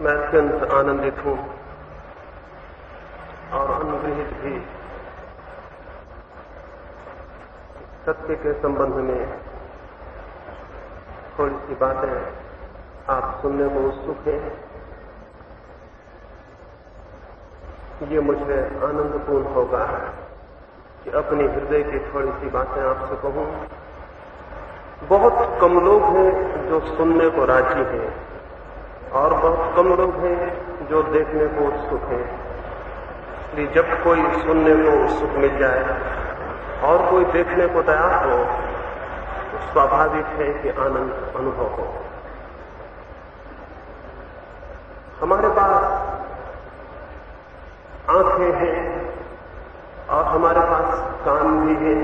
मैं अत्यंत आनंदित हूं और अनुग्रहित भी। सत्य के संबंध में थोड़ी सी बातें आप सुनने को उत्सुक हैं। ये मुझे आनंदपूर्ण होगा कि अपने हृदय की थोड़ी सी बातें आपसे कहूं। बहुत कम लोग हैं जो सुनने को राजी हैं और बहुत कम लोग हैं जो देखने को उत्सुक हैं। इसलिए जब कोई सुनने को उत्सुक मिल जाए और कोई देखने को तैयार हो तो स्वाभाविक है कि आनंद अनुभव हो। हमारे पास आंखें हैं और हमारे पास कान भी हैं,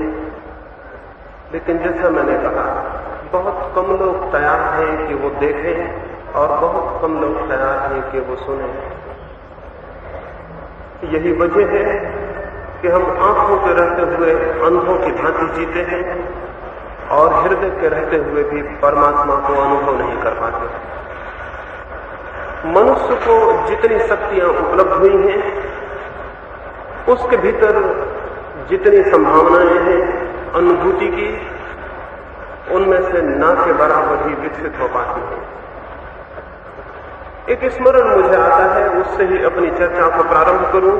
लेकिन जैसा मैंने कहा बहुत कम लोग तैयार हैं कि वो देखें और बहुत कम लोग तैयार हैं कि वो सुने। यही वजह है कि हम आंखों के रहते हुए अंधों की भांति जीते हैं और हृदय के रहते हुए भी परमात्मा को अनुभव नहीं कर पाते। मनुष्य को जितनी शक्तियां उपलब्ध हुई हैं उसके भीतर जितनी संभावनाएं हैं अनुभूति की, उनमें से ना के बराबर ही विकसित हो पाती हैं। एक स्मरण मुझे आता है, उससे ही अपनी चर्चा को प्रारंभ करूं।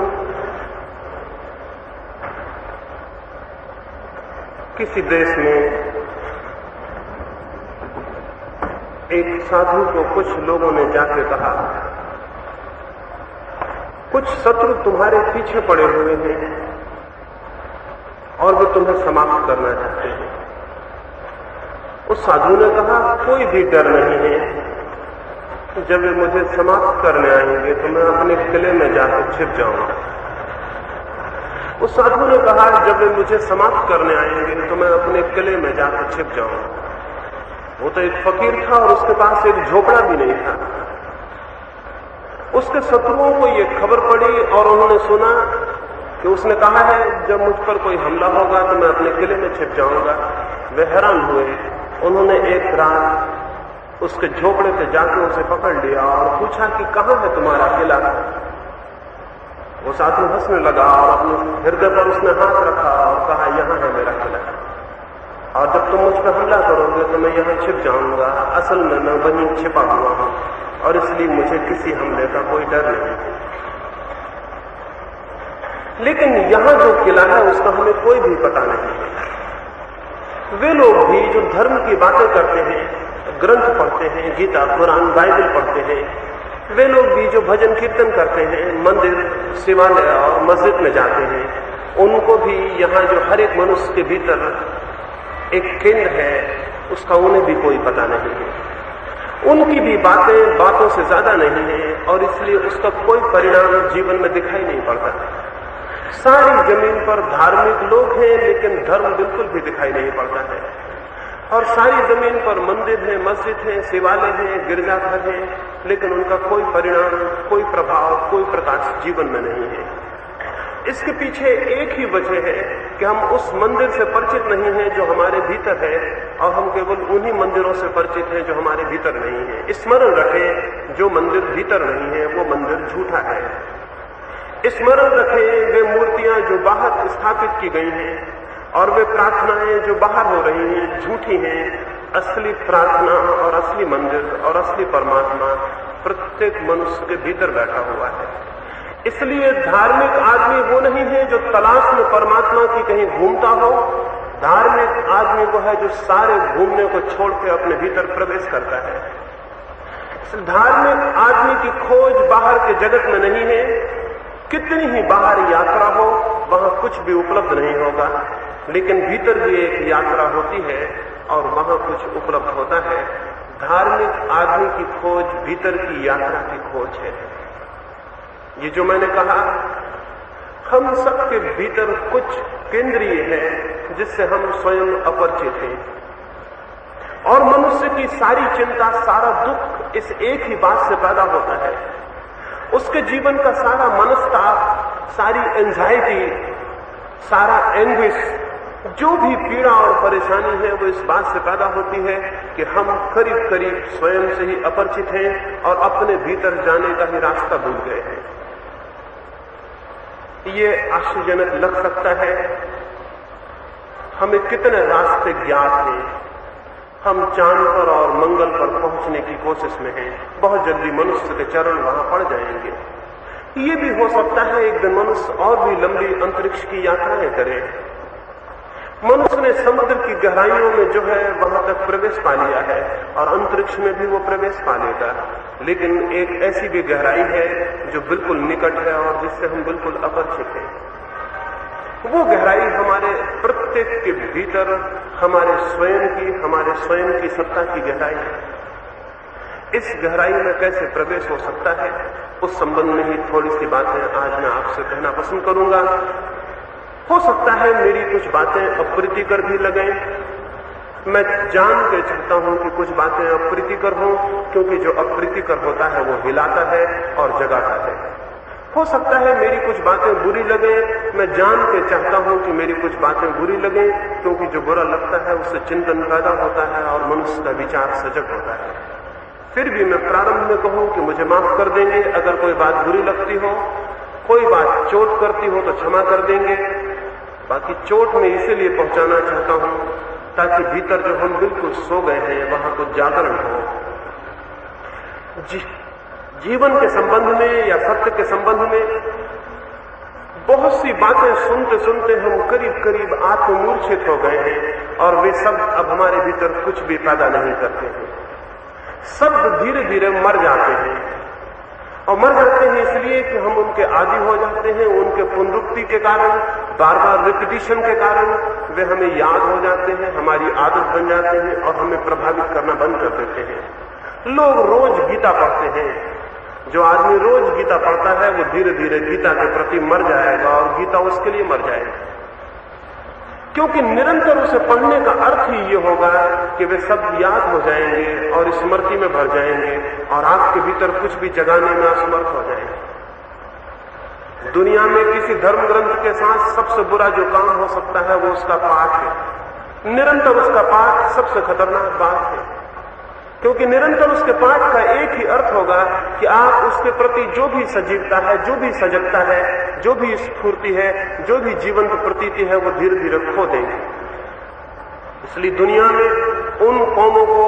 किसी देश में एक साधु को कुछ लोगों ने जाके कहा, कुछ शत्रु तुम्हारे पीछे पड़े हुए हैं और वे तुम्हें समाप्त करना चाहते हैं। उस साधु ने कहा, कोई भी डर नहीं है, जब वे मुझे समाप्त करने आएंगे तो मैं अपने किले में जाकर छिप जाऊंगा। उस साधु ने कहा, जब वे मुझे समाप्त करने आएंगे तो मैं अपने किले में जाकर छिप जाऊंगा। वो तो एक फकीर था और उसके पास एक झोपड़ा भी नहीं था। उसके शत्रुओं को ये खबर पड़ी और उन्होंने सुना कि उसने कहा है जब मुझ पर कोई हमला होगा तो मैं अपने किले में छिप जाऊंगा। वे हैरान हुए। उन्होंने एक रात उसके झोपड़े पे जाकर उसे पकड़ लिया और पूछा कि कहां है तुम्हारा किला। वो साधु हंसने लगा और अपने हृदय पर उसने हाथ रखा और कहा, यहां है मेरा किला और जब तुम मुझ पर हमला करोगे तो मैं यहां छिप जाऊंगा। असल में मैं वहीं छिपा हुआ हूं और इसलिए मुझे किसी हमले का कोई डर नहीं। लेकिन यहां जो किला है उसका हमें कोई भी पता नहीं है। वे लोग भी जो धर्म की बातें करते हैं, ग्रंथ पढ़ते हैं, गीता, कुरान, बाइबल पढ़ते हैं, वे लोग भी जो भजन कीर्तन करते हैं, मंदिर, शिवालय और मस्जिद में जाते हैं, उनको भी यहां जो हर एक मनुष्य के भीतर एक केंद्र है उसका उन्हें भी कोई पता नहीं है। उनकी भी बातें बातों से ज्यादा नहीं है और इसलिए उसका कोई परिणाम जीवन में दिखाई नहीं पड़ता। सारी जमीन पर धार्मिक लोग हैं लेकिन धर्म बिल्कुल भी दिखाई नहीं पड़ता है। और सारी जमीन पर मंदिर है, मस्जिद है, शिवालय है, गिरजाघर है, लेकिन उनका कोई परिणाम, कोई प्रभाव, कोई प्रकाश जीवन में नहीं है। इसके पीछे एक ही वजह है कि हम उस मंदिर से परिचित नहीं हैं जो हमारे भीतर है और हम केवल उन्हीं मंदिरों से परिचित हैं जो हमारे भीतर नहीं है। स्मरण रखें, जो मंदिर भीतर नहीं है वो मंदिर झूठा है। स्मरण रखें, वे मूर्तियां जो बाहर स्थापित की गई हैं और वे प्रार्थनाएं जो बाहर हो रही हैं झूठी हैं। असली प्रार्थना और असली मंदिर और असली परमात्मा प्रत्येक मनुष्य के भीतर बैठा हुआ है। इसलिए धार्मिक आदमी वो नहीं है जो तलाश में परमात्मा की कहीं घूमता हो। धार्मिक आदमी वो है जो सारे घूमने को छोड़ के अपने भीतर प्रवेश करता है। धार्मिक आदमी की खोज बाहर के जगत में नहीं है। कितनी ही बाहर यात्रा हो वहां कुछ भी उपलब्ध नहीं होगा, लेकिन भीतर भी एक यात्रा होती है और वहां कुछ उपलब्ध होता है। धार्मिक आदमी की खोज भीतर की यात्रा की खोज है। ये जो मैंने कहा, हम सबके भीतर कुछ केंद्रीय है जिससे हम स्वयं अपरिचित हैं और मनुष्य की सारी चिंता, सारा दुख इस एक ही बात से पैदा होता है। उसके जीवन का सारा मनस्ताप, सारी एंजाइटी, सारा एंग्विश जो भी पीड़ा और परेशानी है वो इस बात से पैदा होती है कि हम करीब करीब स्वयं से ही अपरिचित हैं और अपने भीतर जाने का ही रास्ता भूल गए हैं। ये आश्चर्यजनक लग सकता है। हमें कितने रास्ते ज्ञात हैं, हम चांद पर और मंगल पर पहुंचने की कोशिश में हैं। बहुत जल्दी मनुष्य के चरण वहां पड़ जाएंगे। ये भी हो सकता है एक दिन मनुष्य और भी लंबी अंतरिक्ष की यात्राएं करे। मनुष्य ने समुद्र की गहराइयों में जो है वहां तक प्रवेश पा लिया है और अंतरिक्ष में भी वो प्रवेश पा लेगा। लेकिन एक ऐसी भी गहराई है जो बिल्कुल निकट है और जिससे हम बिल्कुल अपरिचित हैं। वो गहराई हमारे प्रत्येक के भीतर हमारे स्वयं की सत्ता की गहराई है। इस गहराई में कैसे प्रवेश हो सकता है, उस संबंध में ही थोड़ी सी बातें आज मैं आपसे कहना पसंद करूंगा। हो सकता है मेरी कुछ बातें अप्रीतिकर भी लगें। मैं जान के चाहता हूं कि कुछ बातें अप्रीतिकर हों, क्योंकि जो अप्रीतिकर होता है वो हिलाता है और जगाता है। हो सकता है मेरी कुछ बातें बुरी लगें। मैं जान के चाहता हूं कि मेरी कुछ बातें बुरी लगें, क्योंकि जो बुरा लगता है उससे चिंतन पैदा होता है और मनुष्य का विचार सजग होता है। फिर भी मैं प्रारंभ में कहूं कि मुझे माफ कर देंगे अगर कोई बात बुरी लगती हो, कोई बात चोट करती हो तो क्षमा कर देंगे। बाकी चोट में इसीलिए पहुंचाना चाहता हूं ताकि भीतर जो हम बिल्कुल सो गए हैं वहां कुछ जागरण हो। जीवन के संबंध में या सत्य के संबंध में बहुत सी बातें सुनते सुनते हम करीब करीब आत्ममूर्छित हो गए हैं और वे शब्द अब हमारे भीतर कुछ भी पैदा नहीं करते हैं। शब्द धीरे धीरे मर जाते हैं और मर जाते हैं इसलिए कि हम उनके आदी हो जाते हैं। उनके पुनरुक्ति के कारण, बार बार रिपीटिशन के कारण वे हमें याद हो जाते हैं, हमारी आदत बन जाते हैं और हमें प्रभावित करना बंद कर देते हैं। लोग रोज गीता पढ़ते हैं। जो आदमी रोज गीता पढ़ता है वो धीरे धीरे गीता के प्रति मर जाएगा और गीता उसके लिए मर जाएगी, क्योंकि निरंतर उसे पढ़ने का अर्थ ही ये होगा कि वे शब्द याद हो जाएंगे और स्मृति में भर जाएंगे और आपके भीतर कुछ भी जगाने में असमर्थ हो जाएंगे। दुनिया में किसी धर्म ग्रंथ के साथ सबसे बुरा जो काम हो सकता है वो उसका पाठ है। निरंतर उसका पाठ सबसे खतरनाक बात है, क्योंकि निरंतर उसके पाठ का एक ही अर्थ होगा कि आप उसके प्रति जो भी सजीवता है, जो भी सजगता है, जो भी स्फूर्ति है, जो भी जीवंत प्रतीति है वो धीरे धीरे खो देंगे। इसलिए दुनिया में उन कौमों को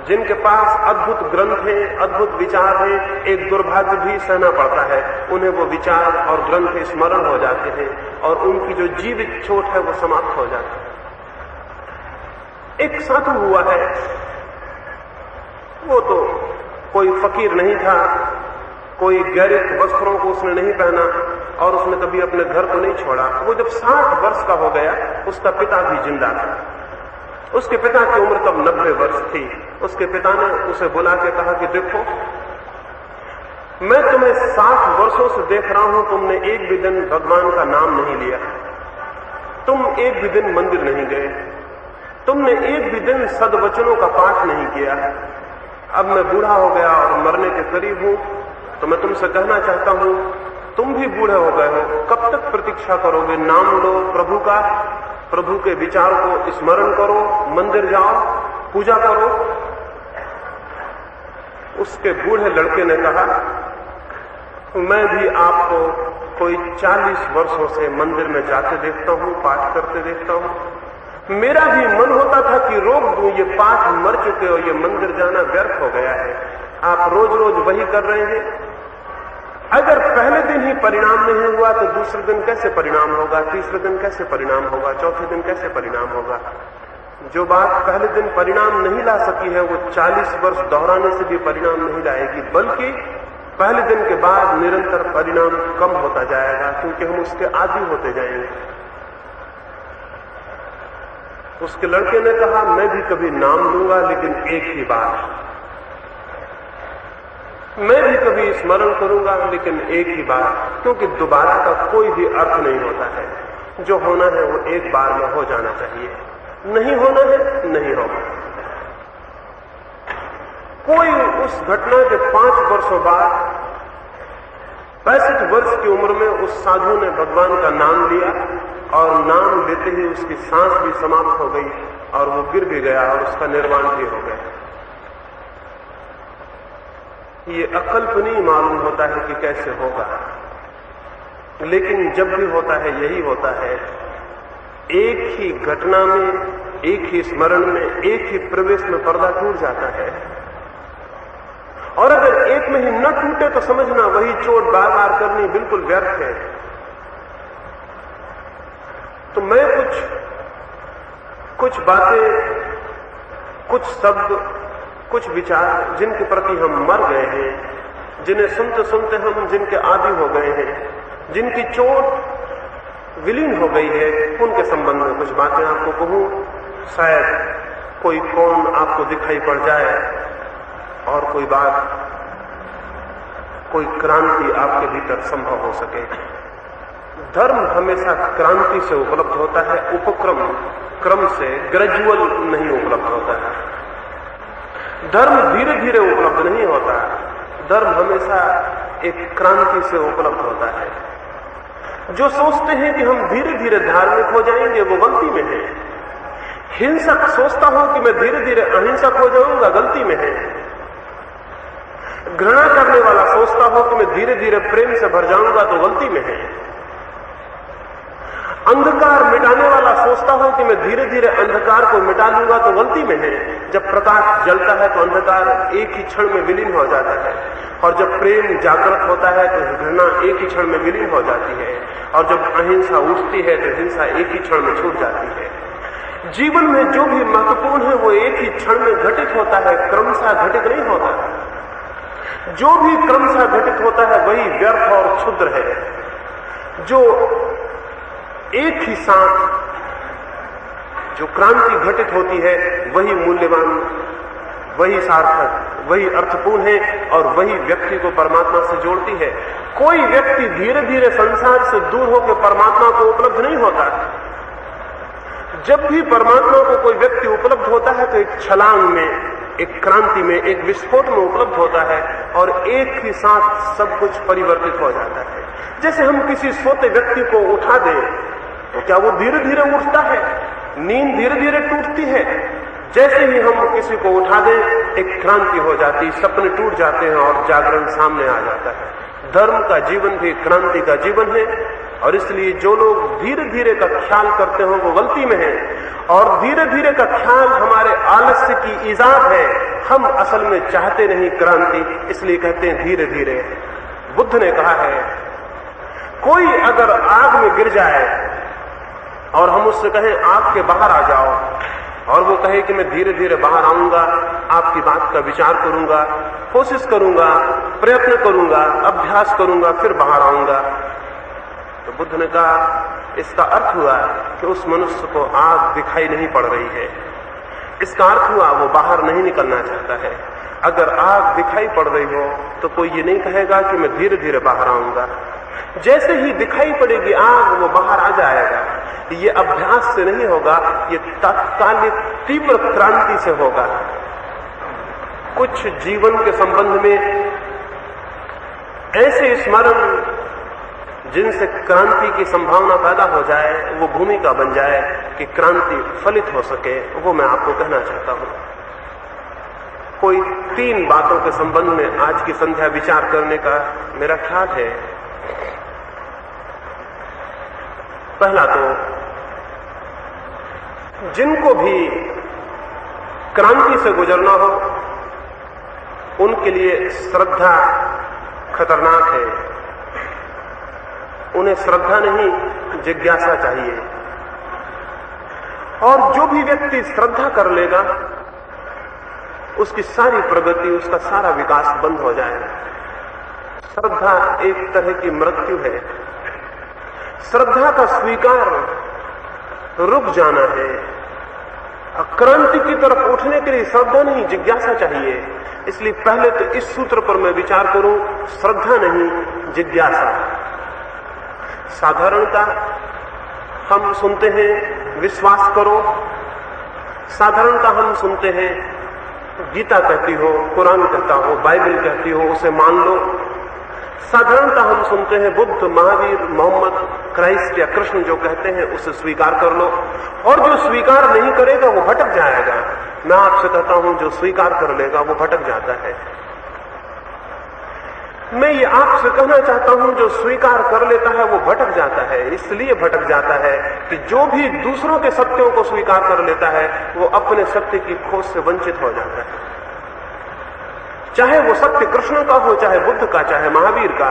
जिनके पास अद्भुत ग्रंथ हैं, अद्भुत विचार हैं, एक दुर्भाग्य भी सहना पड़ता है। उन्हें वो विचार और ग्रंथ स्मरण हो जाते हैं और उनकी जो जीवित चोट है वो समाप्त हो जाती है। एक साधु हुआ है, वो तो कोई फकीर नहीं था, कोई गैरिक वस्त्रों को उसने नहीं पहना और उसने कभी अपने घर को नहीं छोड़ा। वो जब 60 वर्ष का हो गया, उसका पिता भी जिंदा था। उसके पिता की उम्र तब 90 वर्ष थी। उसके पिता ने उसे बुला के कहा कि देखो, मैं तुम्हें 60 वर्षों से देख रहा हूं, तुमने एक भी दिन भगवान का नाम नहीं लिया, तुम एक भी दिन मंदिर नहीं गए, तुमने एक भी दिन सद्वचनों का पाठ नहीं किया। अब मैं बूढ़ा हो गया और मरने के करीब हूं, तो मैं तुमसे कहना चाहता हूं, तुम भी बूढ़े हो गए हो, कब तक प्रतीक्षा करोगे? नाम लो प्रभु का, प्रभु के विचार को स्मरण करो, मंदिर जाओ, पूजा करो। उसके बूढ़े लड़के ने कहा, मैं भी आपको कोई 40 वर्षों से मंदिर में जाते देखता हूं, पाठ करते देखता हूं। मेरा भी मन होता था कि रोक दूं, ये पाठ मर चुके हो, ये मंदिर जाना व्यर्थ हो गया है, आप रोज रोज वही कर रहे हैं। अगर पहले दिन ही परिणाम नहीं हुआ तो दूसरे दिन कैसे परिणाम होगा, तीसरे दिन कैसे परिणाम होगा, चौथे दिन कैसे परिणाम होगा? जो बात पहले दिन परिणाम नहीं ला सकी है वो 40 वर्ष दोहराने से भी परिणाम नहीं लाएगी, बल्कि पहले दिन के बाद निरंतर परिणाम कम होता जाएगा, क्योंकि हम उसके आदी होते जाएंगे। उसके लड़के ने कहा, मैं भी कभी नाम लूंगा, लेकिन एक ही बार, मैं भी कभी स्मरण करूंगा, लेकिन एक ही बार, क्योंकि दोबारा का कोई भी अर्थ नहीं होता है। जो होना है वो एक बार में हो जाना चाहिए, नहीं होना है नहीं होगा। कोई उस घटना के 5 वर्षों बाद 65 वर्ष की उम्र में उस साधु ने भगवान का नाम लिया और नाम लेते ही उसकी सांस भी समाप्त हो गई और वो गिर भी गया और उसका निर्वाण भी हो गया। ये अकल्पनीय मालूम होता है कि कैसे होगा, लेकिन जब भी होता है यही होता है। एक ही घटना में, एक ही स्मरण में, एक ही प्रवेश में पर्दा टूट जाता है। और अगर एक में ही न टूटे तो समझना वही चोट बार बार करनी बिल्कुल व्यर्थ है। तो मैं कुछ बातें, कुछ शब्द, कुछ विचार जिनके प्रति हम मर गए हैं, जिन्हें सुनते सुनते हम जिनके आदी हो गए हैं, जिनकी चोट विलीन हो गई है, उनके संबंध में कुछ बातें आपको कहूं। शायद कोई कौन आपको दिखाई पड़ जाए और कोई बात, कोई क्रांति आपके भीतर संभव हो सके। धर्म हमेशा क्रांति से उपलब्ध होता है, उपक्रम क्रम से, ग्रेजुअल नहीं उपलब्ध होता है। धर्म धीरे धीरे उपलब्ध नहीं होता। धर्म हमेशा एक क्रांति से उपलब्ध होता है। जो सोचते हैं कि हम धीरे धीरे धार्मिक हो जाएंगे वो गलती में है। हिंसक सोचता हूं कि मैं धीरे धीरे अहिंसक हो जाऊंगा, गलती में है। घृणा करने वाला सोचता हो कि मैं धीरे धीरे प्रेम से भर जाऊंगा तो गलती में है। अंधकार मिटाने वाला सोचता हो कि मैं धीरे धीरे अंधकार को मिटा लूंगा तो गलती में है। जब प्रकाश जलता है तो अंधकार एक ही क्षण में विलीन हो जाता है, और जब प्रेम जागृत होता है तो घृणा एक ही क्षण में विलीन हो जाती है, और जब अहिंसा उठती है तो हिंसा एक ही क्षण में छूट जाती है। जीवन में जो भी महत्वपूर्ण है वो एक ही क्षण में घटित होता है, क्रमशः घटित नहीं होता। जो भी क्रमशः घटित होता है वही व्यर्थ और क्षुद्र है। जो एक ही साथ जो क्रांति घटित होती है वही मूल्यवान, वही सार्थक, वही अर्थपूर्ण है, और वही व्यक्ति को परमात्मा से जोड़ती है। कोई व्यक्ति धीरे धीरे संसार से दूर होकर परमात्मा को उपलब्ध नहीं होता। जब भी परमात्मा को कोई व्यक्ति उपलब्ध होता है तो एक छलांग में, एक क्रांति में, एक विस्फोट में उपलब्ध होता है, और एक ही साथ सब कुछ परिवर्तित हो जाता है। जैसे हम किसी सोते व्यक्ति को उठा दें तो क्या वो धीरे धीरे उठता है? नींद धीरे धीरे टूटती है। जैसे ही हम किसी को उठा दें एक क्रांति हो जाती, सपने टूट जाते हैं और जागरण सामने आ जाता है। धर्म का जीवन भी क्रांति का जीवन है, और इसलिए जो लोग धीरे धीरे का ख्याल करते हो वो गलती में है। और धीरे धीरे का ख्याल हमारे आलस्य की ईजाद है। हम असल में चाहते नहीं क्रांति, इसलिए कहते हैं धीरे धीरे। बुद्ध ने कहा है, कोई अगर आग में गिर जाए और हम उससे कहें आग के बाहर आ जाओ, और वो कहे कि मैं धीरे धीरे बाहर आऊंगा, आपकी बात का विचार करूंगा, कोशिश करूंगा, प्रयत्न करूंगा, अभ्यास करूंगा, फिर बाहर आऊंगा, तो बुद्ध ने कहा इसका अर्थ हुआ कि उस मनुष्य को आग दिखाई नहीं पड़ रही है। इसका अर्थ हुआ वो बाहर नहीं निकलना चाहता है। अगर आग दिखाई पड़ रही हो तो कोई ये नहीं कहेगा कि मैं धीरे धीरे बाहर आऊंगा। जैसे ही दिखाई पड़ेगी आग वो बाहर आ जाएगा। ये अभ्यास से नहीं होगा, ये तात्कालिक तीव्र क्रांति से होगा। कुछ जीवन के संबंध में ऐसे स्मरण जिनसे क्रांति की संभावना पैदा हो जाए, वो भूमिका बन जाए कि क्रांति फलित हो सके, वो मैं आपको कहना चाहता हूं। कोई 3 बातों के संबंध में आज की संध्या विचार करने का मेरा ख्याल है। पहला तो जिनको भी क्रांति से गुजरना हो उनके लिए श्रद्धा खतरनाक है। उन्हें श्रद्धा नहीं जिज्ञासा चाहिए। और जो भी व्यक्ति श्रद्धा कर लेगा उसकी सारी प्रगति, उसका सारा विकास बंद हो जाएगा। श्रद्धा एक तरह की मृत्यु है। श्रद्धा का स्वीकार रुक जाना है। क्रांति की तरफ उठने के लिए श्रद्धा नहीं जिज्ञासा चाहिए। इसलिए पहले तो इस सूत्र पर मैं विचार करूं, श्रद्धा नहीं जिज्ञासा। साधारणता हम सुनते हैं विश्वास करो, साधारणता हम सुनते हैं गीता कहती हो, कुरान कहता हो, बाइबल कहती हो, उसे मान लो। साधारणता हम सुनते हैं बुद्ध, महावीर, मोहम्मद क्राइस्ट या कृष्ण जो कहते हैं उसे स्वीकार कर लो, और जो स्वीकार नहीं करेगा वो भटक जाएगा। मैं आपसे कहता हूं जो स्वीकार कर लेगा वो भटक जाता है। मैं ये आपसे कहना चाहता हूं जो स्वीकार कर लेता है वो भटक जाता है। इसलिए भटक जाता है कि जो भी दूसरों के सत्यों को स्वीकार कर लेता है वो अपने सत्य की खोज से वंचित हो जाता है। चाहे वो सत्य कृष्ण का हो, चाहे बुद्ध का, चाहे महावीर का।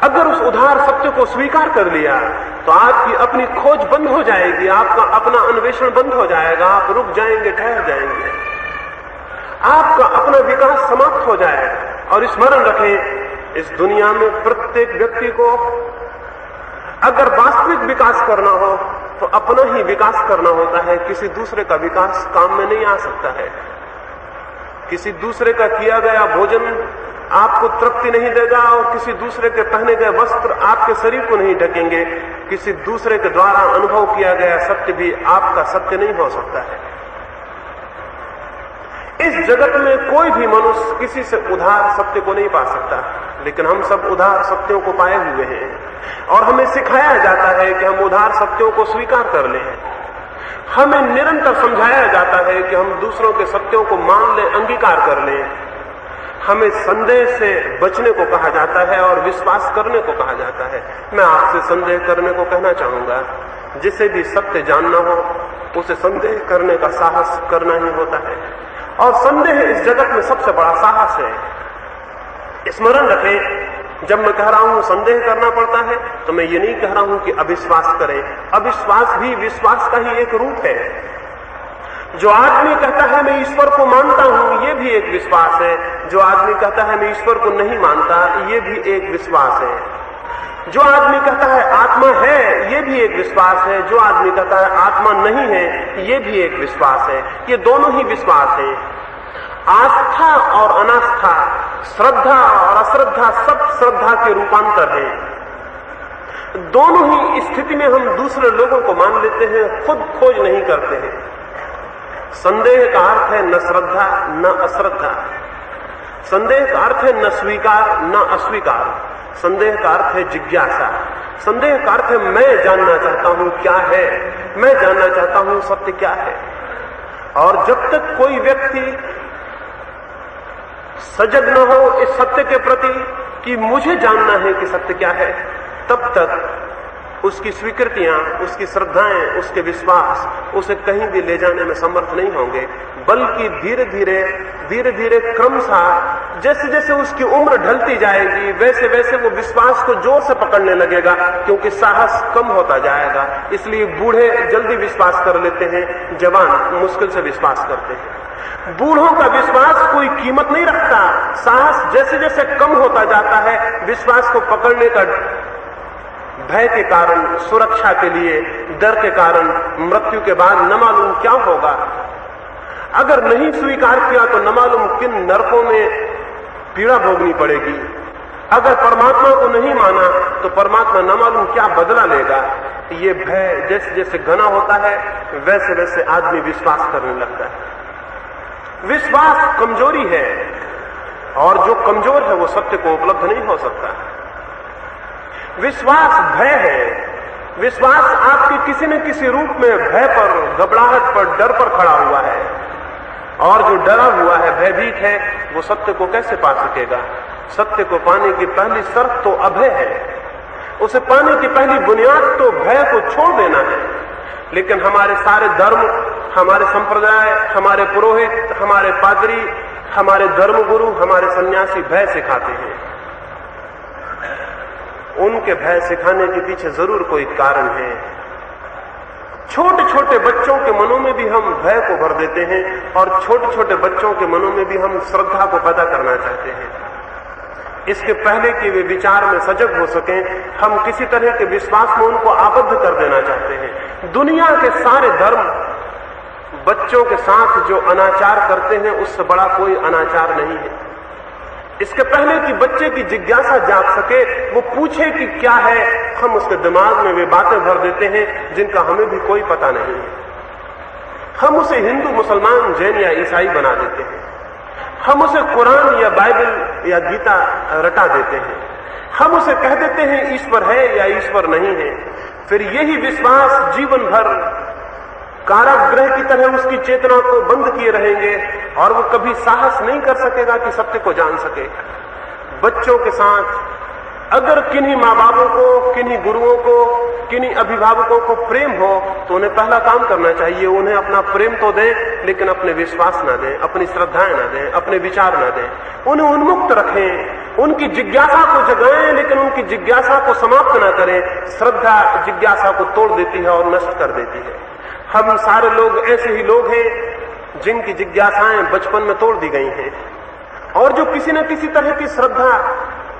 अगर उस उधार सत्य को स्वीकार कर लिया तो आपकी अपनी खोज बंद हो जाएगी, आपका अपना अन्वेषण बंद हो जाएगा, आप रुक जाएंगे, ठहर जाएंगे, आपका अपना विकास समाप्त हो जाएगा। और स्मरण रखें, इस दुनिया में प्रत्येक व्यक्ति को अगर वास्तविक विकास करना हो तो अपना ही विकास करना होता है। किसी दूसरे का विकास काम में नहीं आ सकता है। किसी दूसरे का किया गया भोजन आपको तृप्ति नहीं देगा, और किसी दूसरे के पहने गए वस्त्र आपके शरीर को नहीं ढकेंगे। किसी दूसरे के द्वारा अनुभव किया गया सत्य भी आपका सत्य नहीं हो सकता है। इस जगत में कोई भी मनुष्य किसी से उधार सत्य को नहीं पा सकता, लेकिन हम सब उधार सत्यों को पाए हुए हैं, और हमें सिखाया जाता है कि हम उधार सत्यों को स्वीकार कर लें। हमें निरंतर समझाया जाता है कि हम दूसरों के सत्यों को मान लें, अंगीकार कर लें। हमें संदेह से बचने को कहा जाता है और विश्वास करने को कहा जाता है। मैं आपसे संदेह करने को कहना चाहूंगा, जिसे भी सत्य जानना हो उसे संदेह करने का साहस करना ही होता है, और संदेह इस जगत में सबसे बड़ा साहस है। स्मरण रखें, जब मैं कह रहा हूं संदेह करना पड़ता है तो मैं ये नहीं कह रहा हूं कि अविश्वास करें। अविश्वास भी विश्वास का ही एक रूप है। जो आदमी कहता है मैं ईश्वर को मानता हूं, ये भी एक विश्वास है। जो आदमी कहता है मैं ईश्वर को नहीं मानता, ये भी एक विश्वास है। जो आदमी कहता है आत्मा है, ये भी एक विश्वास है। जो आदमी कहता है आत्मा नहीं है, ये भी एक विश्वास है। ये दोनों ही विश्वास हैं। आस्था और अनास्था, श्रद्धा और अश्रद्धा सब श्रद्धा के रूपांतर हैं। दोनों ही स्थिति में हम दूसरे लोगों को मान लेते हैं, खुद खोज नहीं करते हैं। संदेह का अर्थ है न श्रद्धा न अश्रद्धा। संदेह का अर्थ है न स्वीकार न अस्वीकार। संदेह का अर्थ है जिज्ञासा। संदेह का अर्थ है मैं जानना चाहता हूं क्या है, मैं जानना चाहता हूं सत्य क्या है। और जब तक कोई व्यक्ति सजग न हो इस सत्य के प्रति कि मुझे जानना है कि सत्य क्या है, तब तक उसकी स्वीकृतियां, उसकी श्रद्धाएं, उसके विश्वास उसे कहीं भी ले जाने में समर्थ नहीं होंगे। बल्कि धीरे धीरे क्रमशः जैसे जैसे उसकी उम्र ढलती जाएगी वैसे वैसे वो विश्वास को जोर से पकड़ने लगेगा, क्योंकि साहस कम होता जाएगा। इसलिए बूढ़े जल्दी विश्वास कर लेते हैं, जवान मुश्किल से विश्वास करते हैं। बूढ़ों का विश्वास कोई कीमत नहीं रखता। साहस जैसे जैसे कम होता जाता है, विश्वास को पकड़ने का भय के कारण, सुरक्षा के लिए, डर के कारण, मृत्यु के बाद न मालूम क्या होगा। अगर नहीं स्वीकार किया तो न मालूम किन नरकों में पीड़ा भोगनी पड़ेगी। अगर परमात्मा को नहीं माना तो परमात्मा न मालूम क्या बदला लेगा। ये भय जैसे जैसे घना होता है वैसे वैसे आदमी विश्वास करने लगता है। विश्वास कमजोरी है, और जो कमजोर है वो सत्य को उपलब्ध नहीं हो सकता। विश्वास भय है। विश्वास आपके किसी न किसी रूप में भय पर, घबराहट पर, डर पर खड़ा हुआ है, और जो डरा हुआ है, भयभीत है, वो सत्य को कैसे पा सकेगा। सत्य को पाने की पहली शर्त तो अभय है। उसे पाने की पहली बुनियाद तो भय को छोड़ देना है। लेकिन हमारे सारे धर्म, हमारे संप्रदाय, हमारे पुरोहित, हमारे पादरी, हमारे धर्मगुरु, हमारे सन्यासी भय सिखाते हैं। उनके भय सिखाने के पीछे जरूर कोई कारण है। छोटे छोटे बच्चों के मनों में भी हम भय को भर देते हैं, और छोटे छोटे बच्चों के मनों में भी हम श्रद्धा को पैदा करना चाहते हैं। इसके पहले कि वे विचार में सजग हो सकें, हम किसी तरह के विश्वास में उनको आबद्ध कर देना चाहते हैं। दुनिया के सारे धर्म बच्चों के साथ जो अनाचार करते हैं, उससे बड़ा कोई अनाचार नहीं है। इसके पहले कि बच्चे की जिज्ञासा जाग सके, वो पूछे कि क्या है, हम उसके दिमाग में वे बातें भर देते हैं जिनका हमें भी कोई पता नहीं है। हम उसे हिंदू, मुसलमान, जैन या ईसाई बना देते हैं। हम उसे कुरान या बाइबल या गीता रटा देते हैं। हम उसे कह देते हैं ईश्वर है या ईश्वर नहीं है। फिर यही विश्वास जीवन भर कारागृह की तरह उसकी चेतना को बंद किए रहेंगे और वो कभी साहस नहीं कर सकेगा कि सत्य को जान सके। बच्चों के साथ अगर किन्हीं माँ बापों को, किन्हीं गुरुओं को, किन्हीं अभिभावकों को प्रेम हो तो उन्हें पहला काम करना चाहिए, उन्हें अपना प्रेम तो दें लेकिन अपने विश्वास ना दें, अपनी श्रद्धाएं ना दें, अपने विचार ना दें। उन्हें उन्मुक्त रखें, उनकी जिज्ञासा को जगाएं लेकिन उनकी जिज्ञासा को समाप्त ना करें। श्रद्धा जिज्ञासा को तोड़ देती है और नष्ट कर देती है। हम सारे लोग ऐसे ही लोग हैं जिनकी जिज्ञासाएं बचपन में तोड़ दी गई हैं और जो किसी न किसी तरह की श्रद्धा,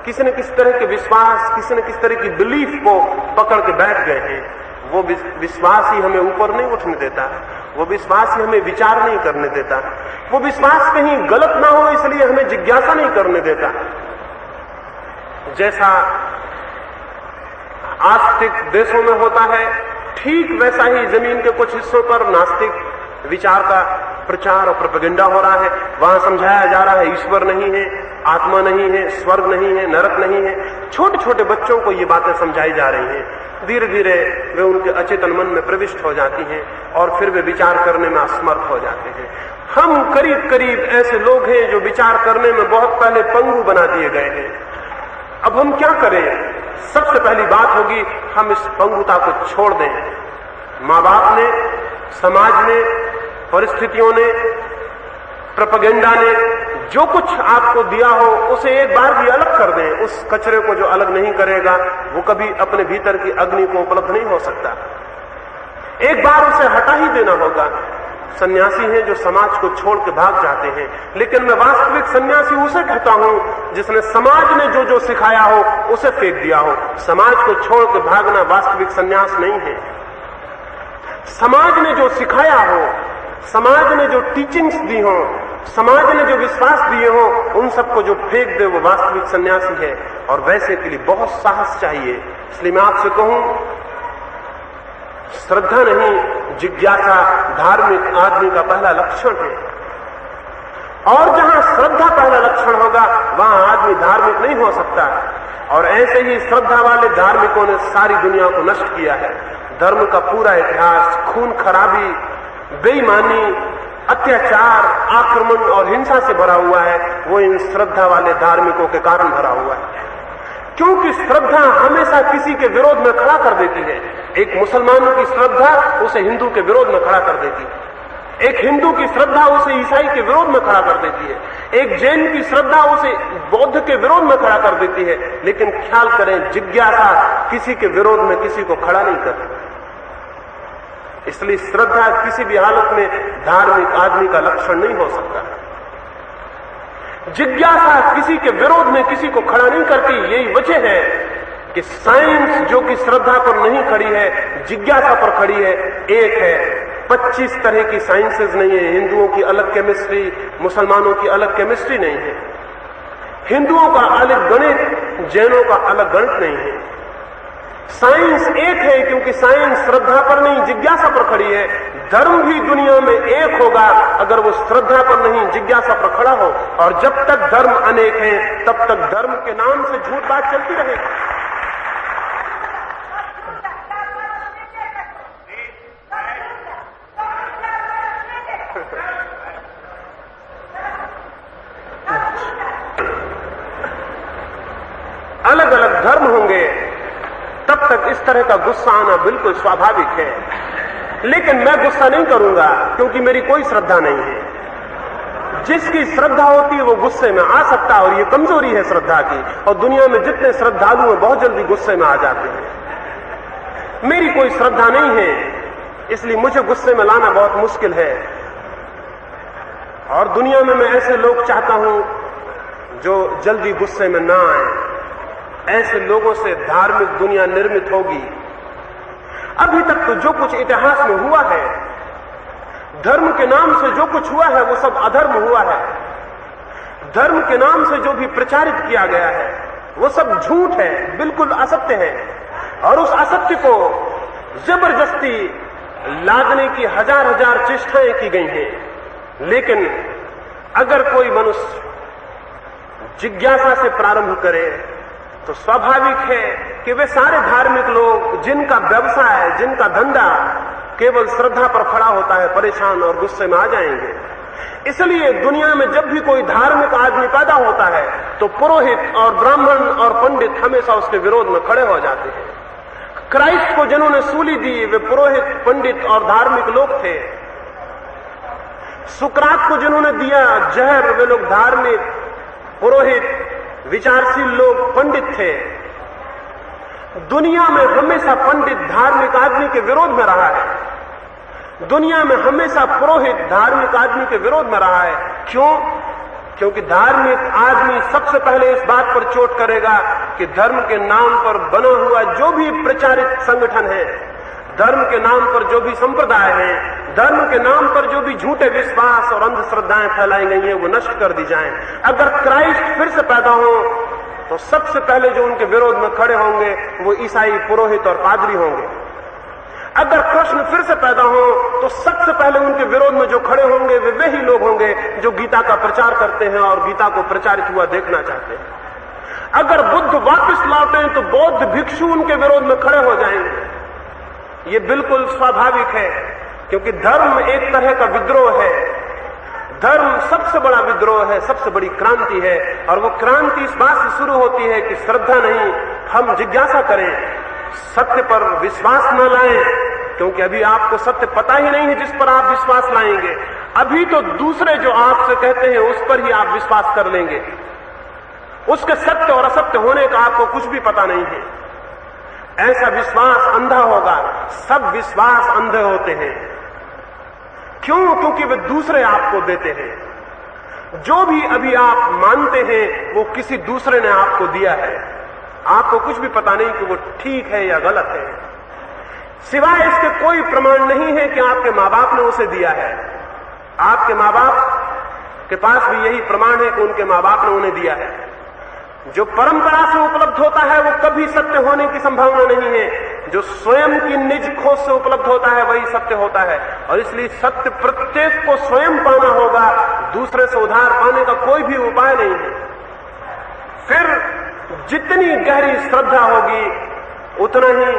किसी न किसी तरह के विश्वास, किसी न किसी तरह की बिलीफ को पकड़ के बैठ गए हैं। वो विश्वास ही हमें ऊपर नहीं उठने देता, वो विश्वास ही हमें विचार नहीं करने देता, वो विश्वास कहीं गलत ना हो इसलिए हमें जिज्ञासा नहीं करने देता। जैसा आस्तिक देशों में होता है ठीक वैसा ही जमीन के कुछ हिस्सों पर नास्तिक विचार का प्रचार और प्रोपेगेंडा हो रहा है। वहां समझाया जा रहा है ईश्वर नहीं है, आत्मा नहीं है, स्वर्ग नहीं है, नरक नहीं है। छोटे छोटे बच्चों को ये बातें समझाई जा रही हैं। धीरे धीरे वे उनके अचेतन मन में प्रविष्ट हो जाती हैं और फिर वे विचार करने में असमर्थ हो जाते हैं। हम करीब करीब ऐसे लोग हैं जो विचार करने में बहुत पहले पंगु बना दिए गए हैं। अब हम क्या करें? सबसे पहली बात होगी हम इस पंगुता को छोड़ दें। माँ बाप ने, समाज ने, परिस्थितियों ने, प्रोपेगेंडा ने जो कुछ आपको दिया हो उसे एक बार भी अलग कर दें। उस कचरे को जो अलग नहीं करेगा वो कभी अपने भीतर की अग्नि को उपलब्ध नहीं हो सकता। एक बार उसे हटा ही देना होगा। सन्यासी हैं जो समाज को छोड़ के भाग जाते हैं, लेकिन मैं वास्तविक सन्यासी उसे कहता हूं जिसने समाज ने जो जो सिखाया हो उसे फेंक दिया हो। समाज को छोड़ के भागना वास्तविक सन्यास नहीं है। समाज ने जो सिखाया हो, समाज ने जो टीचिंग्स दी हो, समाज ने जो विश्वास दिए हो, उन सबको जो फेंक दे वो वास्तविक सन्यासी है। और वैसे के लिए बहुत साहस चाहिए। इसलिए मैं आपसे कहूं, श्रद्धा नहीं जिज्ञासा धार्मिक आदमी का पहला लक्षण है। और जहां श्रद्धा पहला लक्षण होगा वहां आदमी धार्मिक नहीं हो सकता। और ऐसे ही श्रद्धा वाले धार्मिकों ने सारी दुनिया को नष्ट किया है। धर्म का पूरा इतिहास खून खराबी, बेईमानी, अत्याचार, आक्रमण और हिंसा से भरा हुआ है। वो इन श्रद्धा वाले धार्मिकों के कारण भरा हुआ है, क्योंकि श्रद्धा हमेशा किसी के विरोध में खड़ा कर देती है। एक मुसलमान की श्रद्धा उसे हिंदू के विरोध में खड़ा कर देती है, एक हिंदू की श्रद्धा उसे ईसाई के विरोध में खड़ा कर देती है, एक जैन की श्रद्धा उसे बौद्ध के विरोध में खड़ा कर देती है। लेकिन ख्याल करें, जिज्ञासा किसी के विरोध में किसी को खड़ा नहीं करती। इसलिए श्रद्धा किसी भी हालत में धार्मिक आदमी का लक्षण नहीं हो सकता। जिज्ञासा किसी के विरोध में किसी को खड़ा नहीं करती। यही वजह है कि साइंस जो कि श्रद्धा पर नहीं खड़ी है, जिज्ञासा पर खड़ी है। एक है, 25 तरह की साइंसेज नहीं है। हिंदुओं की अलग केमिस्ट्री, मुसलमानों की अलग केमिस्ट्री नहीं है। हिंदुओं का अलग गणित, जैनों का अलग गणित नहीं है। साइंस एक है क्योंकि साइंस श्रद्धा पर नहीं जिज्ञासा पर खड़ी है। धर्म भी दुनिया में एक होगा अगर वो श्रद्धा पर नहीं जिज्ञासा पर खड़ा हो। और जब तक धर्म अनेक हैं तब तक धर्म के नाम से झूठ बात चलती रहेगी। अलग अलग धर्म होंगे तब तक इस तरह का गुस्सा आना बिल्कुल स्वाभाविक है। लेकिन मैं गुस्सा नहीं करूंगा क्योंकि मेरी कोई श्रद्धा नहीं है। जिसकी श्रद्धा होती है वो गुस्से में आ सकता है और ये कमजोरी है श्रद्धा की। और दुनिया में जितने श्रद्धालु हैं बहुत जल्दी गुस्से में आ जाते हैं। मेरी कोई श्रद्धा नहीं है, इसलिए मुझे गुस्से में लाना बहुत मुश्किल है। और दुनिया में मैं ऐसे लोग चाहता हूं जो जल्दी गुस्से में ना आए। ऐसे लोगों से धार्मिक दुनिया निर्मित होगी। अभी तक तो जो कुछ इतिहास में हुआ है, धर्म के नाम से जो कुछ हुआ है वो सब अधर्म हुआ है। धर्म के नाम से जो भी प्रचारित किया गया है वो सब झूठ है, बिल्कुल असत्य है। और उस असत्य को जबरदस्ती लादने की हजार हजार चेष्टाएं की गई हैं। लेकिन अगर कोई मनुष्य जिज्ञासा से प्रारंभ करे, तो स्वाभाविक है कि वे सारे धार्मिक लोग जिनका व्यवसाय, जिनका धंधा केवल श्रद्धा पर खड़ा होता है, परेशान और गुस्से में आ जाएंगे। इसलिए दुनिया में जब भी कोई धार्मिक आदमी पैदा होता है तो पुरोहित और ब्राह्मण और पंडित हमेशा उसके विरोध में खड़े हो जाते हैं। क्राइस्ट को जिन्होंने सूली दी वे पुरोहित, पंडित और धार्मिक लोग थे। सुकरात को जिन्होंने दिया जहर वे लोग धार्मिक, पुरोहित, विचारशील लोग, पंडित थे। दुनिया में हमेशा पंडित धार्मिक आदमी के विरोध में रहा है। दुनिया में हमेशा पुरोहित धार्मिक आदमी के विरोध में रहा है। क्यों? क्योंकि धार्मिक आदमी सबसे पहले इस बात पर चोट करेगा कि धर्म के नाम पर बना हुआ जो भी प्रचारित संगठन है, धर्म के नाम पर जो भी संप्रदाय है, धर्म के नाम पर जो भी झूठे विश्वास और अंधश्रद्धाएं फैलाई गई हैं वो नष्ट कर दी जाएं। अगर क्राइस्ट फिर से पैदा हो तो सबसे पहले जो उनके विरोध में खड़े होंगे वो ईसाई, पुरोहित और पादरी होंगे। अगर कृष्ण फिर से पैदा हो तो सबसे पहले उनके विरोध में जो खड़े होंगे वे वही लोग होंगे जो गीता का प्रचार करते हैं और गीता को प्रचारित हुआ देखना चाहते हैं। अगर बुद्ध वापस लौटे तो बौद्ध भिक्षु उनके विरोध में खड़े हो जाएंगे। ये बिल्कुल स्वाभाविक है, क्योंकि धर्म एक तरह का विद्रोह है। धर्म सबसे बड़ा विद्रोह है, सबसे बड़ी क्रांति है, और वो क्रांति इस बात से शुरू होती है कि श्रद्धा नहीं, हम जिज्ञासा करें, सत्य पर विश्वास न लाएं, क्योंकि अभी आपको सत्य पता ही नहीं है जिस पर आप विश्वास लाएंगे। अभी तो दूसरे जो आपसे कहते हैं उस पर ही आप विश्वास कर लेंगे। उसके सत्य और असत्य होने का आपको कुछ भी पता नहीं है। ऐसा विश्वास अंधा होगा। सब विश्वास अंधे होते हैं। क्यों? क्योंकि वे दूसरे आपको देते हैं। जो भी अभी आप मानते हैं वो किसी दूसरे ने आपको दिया है। आपको कुछ भी पता नहीं कि वो ठीक है या गलत है। सिवाय इसके कोई प्रमाण नहीं है कि आपके मां बाप ने उसे दिया है। आपके मां बाप के पास भी यही प्रमाण है कि उनके मां बाप ने उन्हें दिया है। जो परंपरा से उपलब्ध होता है वो कभी सत्य होने की संभावना नहीं है। जो स्वयं की निज खोज से उपलब्ध होता है वही सत्य होता है, और इसलिए सत्य प्रत्येक को स्वयं पाना होगा। दूसरे से उधार पाने का कोई भी उपाय नहीं है। फिर जितनी गहरी श्रद्धा होगी उतना ही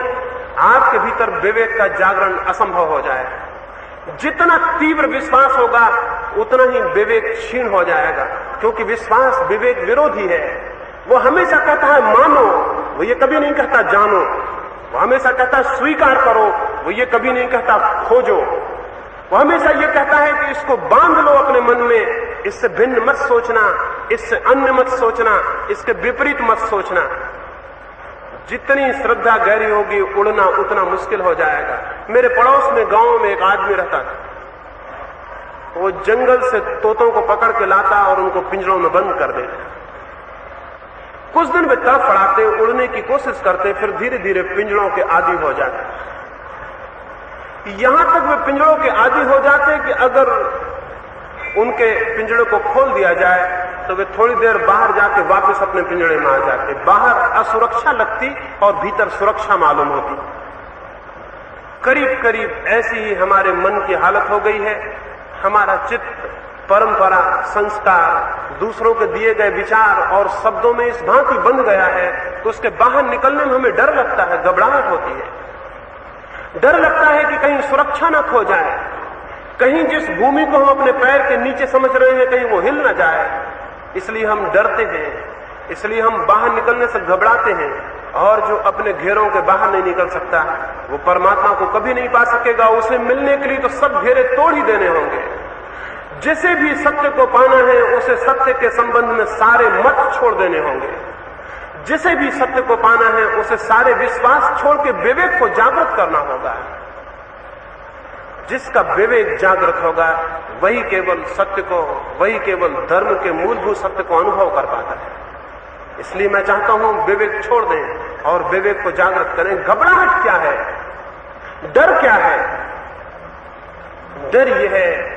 आपके भीतर विवेक का जागरण असंभव हो जाएगा। जितना तीव्र विश्वास होगा उतना ही विवेक क्षीण हो जाएगा, क्योंकि विश्वास विवेक विरोधी है। वो हमेशा कहता है मानो, वो ये कभी नहीं कहता जानो। वो हमेशा कहता है स्वीकार करो, वो ये कभी नहीं कहता खोजो। वो हमेशा ये कहता है कि इसको बांध लो अपने मन में, इससे भिन्न मत सोचना, इससे अन्य मत सोचना, इसके विपरीत मत सोचना। जितनी श्रद्धा गहरी होगी उड़ना उतना मुश्किल हो जाएगा। मेरे पड़ोस में गांव में एक आदमी रहता था। वो जंगल से तोतों को पकड़ के लाता और उनको पिंजरों में बंद कर देता। कुछ दिन वे तड़फड़ाते, उड़ने की कोशिश करते, फिर धीरे धीरे पिंजरों के आदी हो जाते। यहां तक वे पिंजरों के आदी हो जाते कि अगर उनके पिंजड़े को खोल दिया जाए तो वे थोड़ी देर बाहर जाके वापस अपने पिंजड़े में आ जाते। बाहर असुरक्षा लगती और भीतर सुरक्षा मालूम होती। करीब करीब ऐसी ही हमारे मन की हालत हो गई है। हमारा चित्त परंपरा, संस्कार, दूसरों के दिए गए विचार और शब्दों में इस भांति बंध गया है तो उसके बाहर निकलने में हमें डर लगता है, घबराहट होती है। डर लगता है कि कहीं सुरक्षा न खो जाए, कहीं जिस भूमि को हम अपने पैर के नीचे समझ रहे हैं कहीं वो हिल न जाए। इसलिए हम डरते हैं, इसलिए हम बाहर निकलने से घबराते हैं। और जो अपने घेरों के बाहर नहीं निकल सकता वो परमात्मा को कभी नहीं पा सकेगा। उसे मिलने के लिए तो सब घेरे तोड़ ही देने होंगे। जिसे भी सत्य को पाना है उसे सत्य के संबंध में सारे मत छोड़ देने होंगे। जिसे भी सत्य को पाना है उसे सारे विश्वास छोड़ के विवेक को जागृत करना होगा। जिसका विवेक जागृत होगा वही केवल सत्य को, वही केवल धर्म के मूलभूत सत्य को अनुभव कर पाता है। इसलिए मैं चाहता हूं विवेक छोड़ दें और विवेक को जागृत करें। घबराहट क्या है? डर क्या है? डर यह है,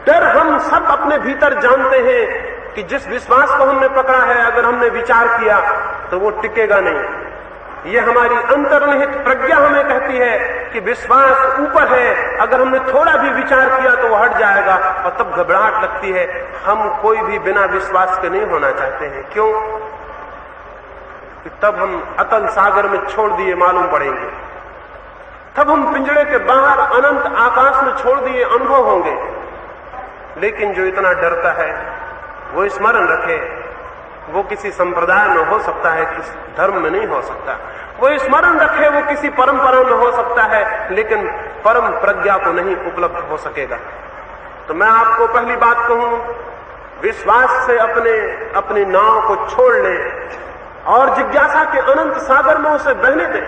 डर हम सब अपने भीतर जानते हैं कि जिस विश्वास को हमने पकड़ा है अगर हमने विचार किया तो वो टिकेगा नहीं। ये हमारी अंतर्निहित प्रज्ञा हमें कहती है कि विश्वास ऊपर है, अगर हमने थोड़ा भी विचार किया तो वो हट जाएगा और तब घबराहट लगती है। हम कोई भी बिना विश्वास के नहीं होना चाहते हैं। क्यों? कि तब हम अतल सागर में छोड़ दिए मालूम पड़ेंगे, तब हम पिंजड़े के बाहर अनंत आकाश में छोड़ दिए अनुभव होंगे। लेकिन जो इतना डरता है वो स्मरण रखे, वो किसी संप्रदाय में हो सकता है, किसी धर्म में नहीं हो सकता। वो स्मरण रखे, वो किसी परंपरा में हो सकता है, लेकिन परम प्रज्ञा को नहीं उपलब्ध हो सकेगा। तो मैं आपको पहली बात कहूं, विश्वास से अपनी नाव को छोड़ लें और जिज्ञासा के अनंत सागर में उसे बहने दें,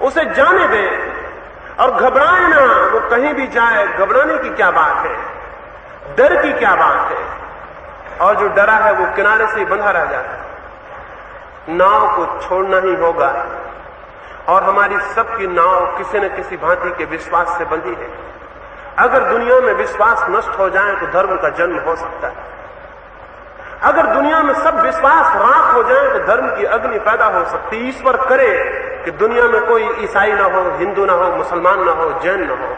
उसे जाने दें और घबराए ना। वो कहीं भी जाए, घबराने की क्या बात है, डर की क्या बात है। और जो डरा है वो किनारे से ही बंधा रह जाता है। नाव को छोड़ना ही होगा और हमारी सबकी नाव किसी न किसी भांति के विश्वास से बंधी है। अगर दुनिया में विश्वास नष्ट हो जाए तो धर्म का जन्म हो सकता है। अगर दुनिया में सब विश्वास राख हो जाए तो धर्म की अग्नि पैदा हो सकती है। ईश्वर करे कि दुनिया में कोई ईसाई ना हो, हिंदू ना हो, मुसलमान ना हो, जैन ना हो।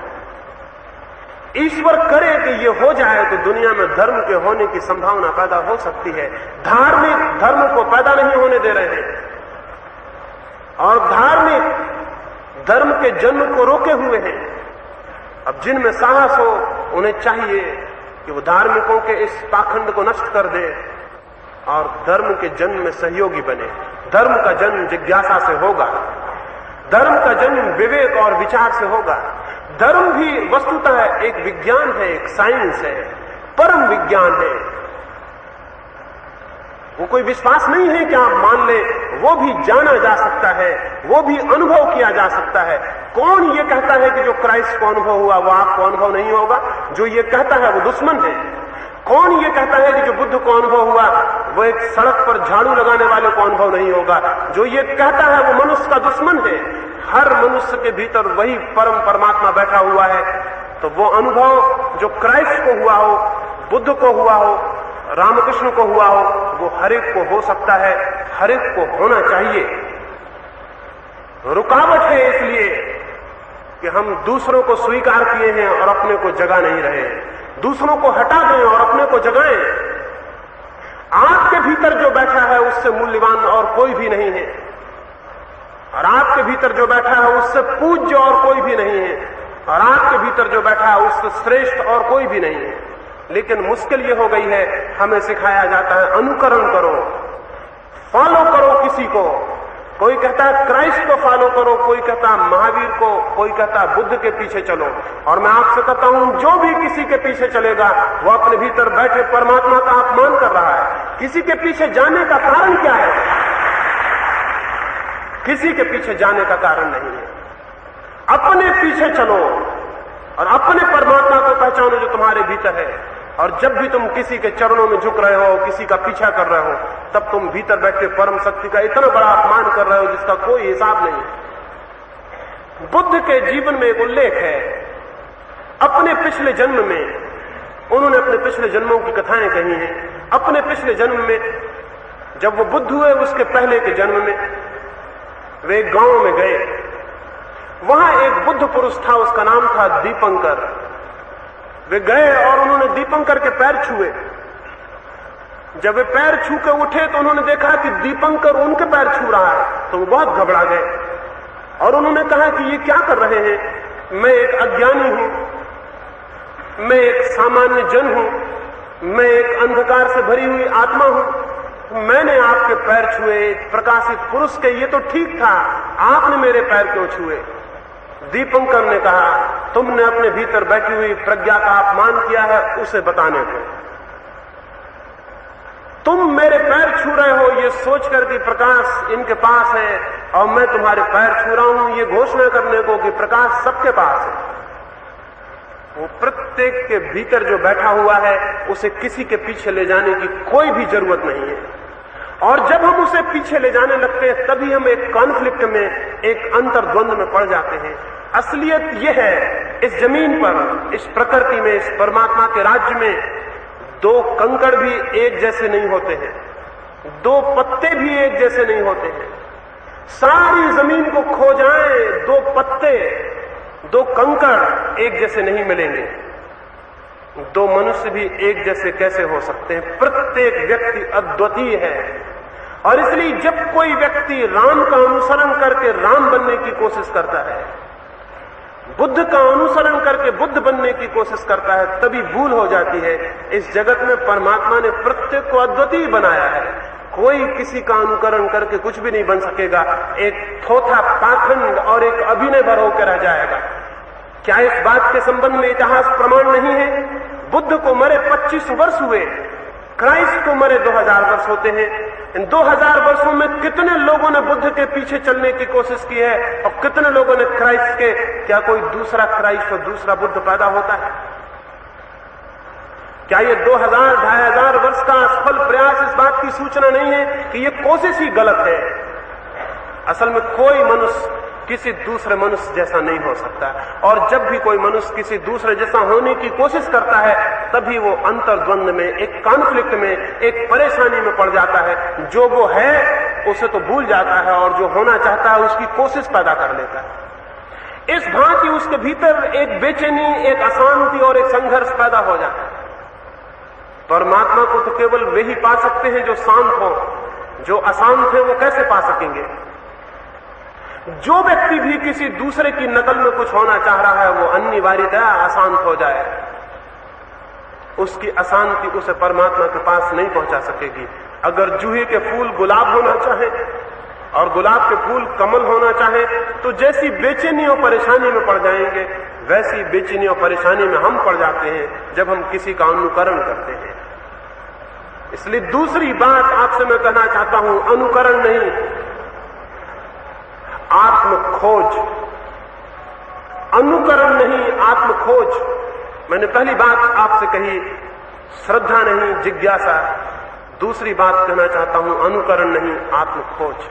ईश्वर करे कि ये हो जाए तो दुनिया में धर्म के होने की संभावना पैदा हो सकती है। धार्मिक धर्म को पैदा नहीं होने दे रहे हैं और धार्मिक धर्म के जन्म को रोके हुए हैं। अब जिनमें साहस हो उन्हें चाहिए कि वो धार्मिकों के इस पाखंड को नष्ट कर दे और धर्म के जन्म में सहयोगी बने। धर्म का जन्म जिज्ञासा से होगा, धर्म का जन्म विवेक और विचार से होगा। धर्म भी वस्तुतः एक विज्ञान है, एक साइंस है, परम विज्ञान है। वो कोई विश्वास नहीं है कि आप मान ले, वो भी जाना जा सकता है, वो भी अनुभव किया जा सकता है। कौन ये कहता है कि जो क्राइस्ट को अनुभव हुआ वो आपको अनुभव नहीं होगा? जो ये कहता है वो दुश्मन है। कौन ये कहता है कि जो बुद्ध को अनुभव हुआ वो एक सड़क पर झाड़ू लगाने वाले को अनुभव नहीं होगा? जो ये कहता है वो मनुष्य का दुश्मन है। हर मनुष्य के भीतर वही परम परमात्मा बैठा हुआ है। तो वो अनुभव जो क्राइस्ट को हुआ हो, बुद्ध को हुआ हो, रामकृष्ण को हुआ हो, वो हर एक को हो सकता है, हर एक को होना चाहिए। रुकावट है इसलिए कि हम दूसरों को स्वीकार किए हैं और अपने को जगा नहीं रहे। दूसरों को हटा दें और अपने को जगाएं। आपके भीतर जो बैठा है उससे मूल्यवान और कोई भी नहीं है, और आपके भीतर जो बैठा है उससे पूज्य और कोई भी नहीं है, और आपके भीतर जो बैठा है उससे श्रेष्ठ और कोई भी नहीं है। लेकिन मुश्किल ये हो गई है, हमें सिखाया जाता है अनुकरण करो, फॉलो करो किसी को। कोई कहता है क्राइस्ट को फॉलो करो, कोई कहता है महावीर को, कोई कहता है बुद्ध के पीछे चलो। और मैं आपसे कहता हूं, जो भी किसी के पीछे चलेगा वो अपने भीतर बैठे परमात्मा का अपमान कर रहा है। किसी के पीछे जाने का कारण क्या है? किसी के पीछे जाने का कारण नहीं है। अपने पीछे चलो और अपने परमात्मा को पहचानो जो तुम्हारे भीतर है। और जब भी तुम किसी के चरणों में झुक रहे हो, किसी का पीछा कर रहे हो, तब तुम भीतर बैठे परम शक्ति का इतना बड़ा अपमान कर रहे हो जिसका कोई हिसाब नहीं। बुद्ध के जीवन में एक उल्लेख है, अपने पिछले जन्म में उन्होंने अपने पिछले जन्मों की कथाएं कही हैं। अपने पिछले जन्म में जब वो बुद्ध हुए उसके पहले के जन्म में वे एक गांव में गए। वहां एक बुद्ध पुरुष था, उसका नाम था दीपंकर। वे गए और उन्होंने दीपंकर के पैर छुए। जब वे पैर छू के उठे तो उन्होंने देखा कि दीपंकर उनके पैर छू रहा है, तो वो बहुत घबरा गए और उन्होंने कहा कि ये क्या कर रहे हैं? मैं एक अज्ञानी हूं, मैं एक सामान्य जन हूं, मैं एक अंधकार से भरी हुई आत्मा हूं। मैंने आपके पैर छुए, प्रकाशित पुरुष के, ये तो ठीक था, आपने मेरे पैर क्यों छुए? दीपंकर ने कहा, तुमने अपने भीतर बैठी हुई प्रज्ञा का अपमान किया है, उसे बताने को। तुम मेरे पैर छू रहे हो ये सोचकर कि प्रकाश इनके पास है और मैं तुम्हारे पैर छू रहा हूं, ये घोषणा करने को कि प्रकाश सबके पास है। वो प्रत्येक के भीतर जो बैठा हुआ है उसे किसी के पीछे ले जाने की कोई भी जरूरत नहीं है। और जब हम उसे पीछे ले जाने लगते हैं तभी हम एक कॉन्फ्लिक्ट में, एक अंतर्द्वंद में पड़ जाते हैं। असलियत यह है, इस जमीन पर, इस प्रकृति में, इस परमात्मा के राज्य में दो कंकड़ भी एक जैसे नहीं होते हैं, दो पत्ते भी एक जैसे नहीं होते हैं। सारी जमीन को खो जाएं, दो पत्ते, दो कंकड़ एक जैसे नहीं मिलेंगे। दो मनुष्य भी एक जैसे कैसे हो सकते हैं? प्रत्येक व्यक्ति अद्वितीय है और इसलिए जब कोई व्यक्ति राम का अनुसरण करके राम बनने की कोशिश करता है, बुद्ध का अनुसरण करके बुद्ध बनने की कोशिश करता है, तभी भूल हो जाती है। इस जगत में परमात्मा ने प्रत्येक को अद्वितीय बनाया है। कोई किसी का अनुकरण करके कुछ भी नहीं बन सकेगा। एक थोथा पाखंड और एक अभिनय भर होकर रह जाएगा। क्या इस बात के संबंध में इतिहास प्रमाण नहीं है? बुद्ध को मरे 25 वर्ष हुए, क्राइस्ट को मरे 2000 वर्ष होते हैं। इन 2000 वर्षों में कितने लोगों ने बुद्ध के पीछे चलने की कोशिश की है और कितने लोगों ने क्राइस्ट के? क्या कोई दूसरा क्राइस्ट और दूसरा बुद्ध पैदा होता है? क्या ये 2000-2500 वर्ष का असफल प्रयास इस बात की सूचना नहीं है कि ये कोशिश ही गलत है? असल में कोई मनुष्य किसी दूसरे मनुष्य जैसा नहीं हो सकता, और जब भी कोई मनुष्य किसी दूसरे जैसा होने की कोशिश करता है तभी वो अंतर्द्वंद में, एक कॉन्फ्लिक्ट में, एक परेशानी में पड़ जाता है। जो वो है उसे तो भूल जाता है और जो होना चाहता है उसकी कोशिश पैदा कर लेता है। इस भांति उसके भीतर एक बेचैनी, एक अशांति और एक संघर्ष पैदा हो जाता है। परमात्मा को तो केवल वे ही पा सकते हैं जो शांत हो। जो अशांत है वो कैसे पा सकेंगे? जो व्यक्ति भी किसी दूसरे की नकल में कुछ होना चाह रहा है वो अनिवार्यतः अशांत हो जाए। उसकी अशांति उसे परमात्मा के पास नहीं पहुंचा सकेगी। अगर जूही के फूल गुलाब होना चाहे और गुलाब के फूल कमल होना चाहे तो जैसी बेचैनी और परेशानी में पड़ जाएंगे, वैसी बेचैनी और परेशानी में हम पड़ जाते हैं जब हम किसी का अनुकरण करते हैं। इसलिए दूसरी बात आपसे मैं कहना चाहता हूं, अनुकरण नहीं, आत्मखोज। अनुकरण नहीं, आत्मखोज। मैंने पहली बात आपसे कही श्रद्धा नहीं, जिज्ञासा। दूसरी बात कहना चाहता हूं, अनुकरण नहीं, आत्मखोज।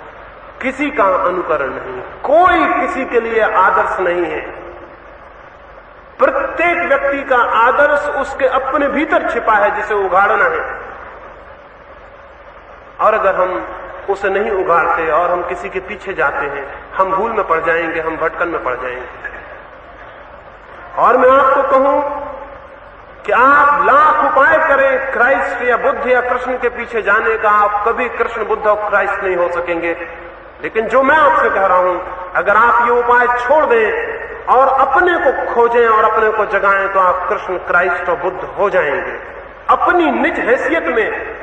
किसी का अनुकरण नहीं, कोई किसी के लिए आदर्श नहीं है। प्रत्येक व्यक्ति का आदर्श उसके अपने भीतर छिपा है जिसे उगाड़ना है। और अगर हम उसे नहीं उगाड़ते और हम किसी के पीछे जाते हैं, हम भूल में पड़ जाएंगे, हम भटकन में पड़ जाएंगे। और मैं आपको कहूं कि आप लाख उपाय करें क्राइस्ट या बुद्ध या कृष्ण के पीछे जाने का, आप कभी कृष्ण, बुद्ध और क्राइस्ट नहीं हो सकेंगे। लेकिन जो मैं आपसे कह रहा हूं, अगर आप ये उपाय छोड़ दें और अपने को खोजें और अपने को जगाएं तो आप कृष्ण, क्राइस्ट और बुद्ध हो जाएंगे। अपनी निज हैसियत में,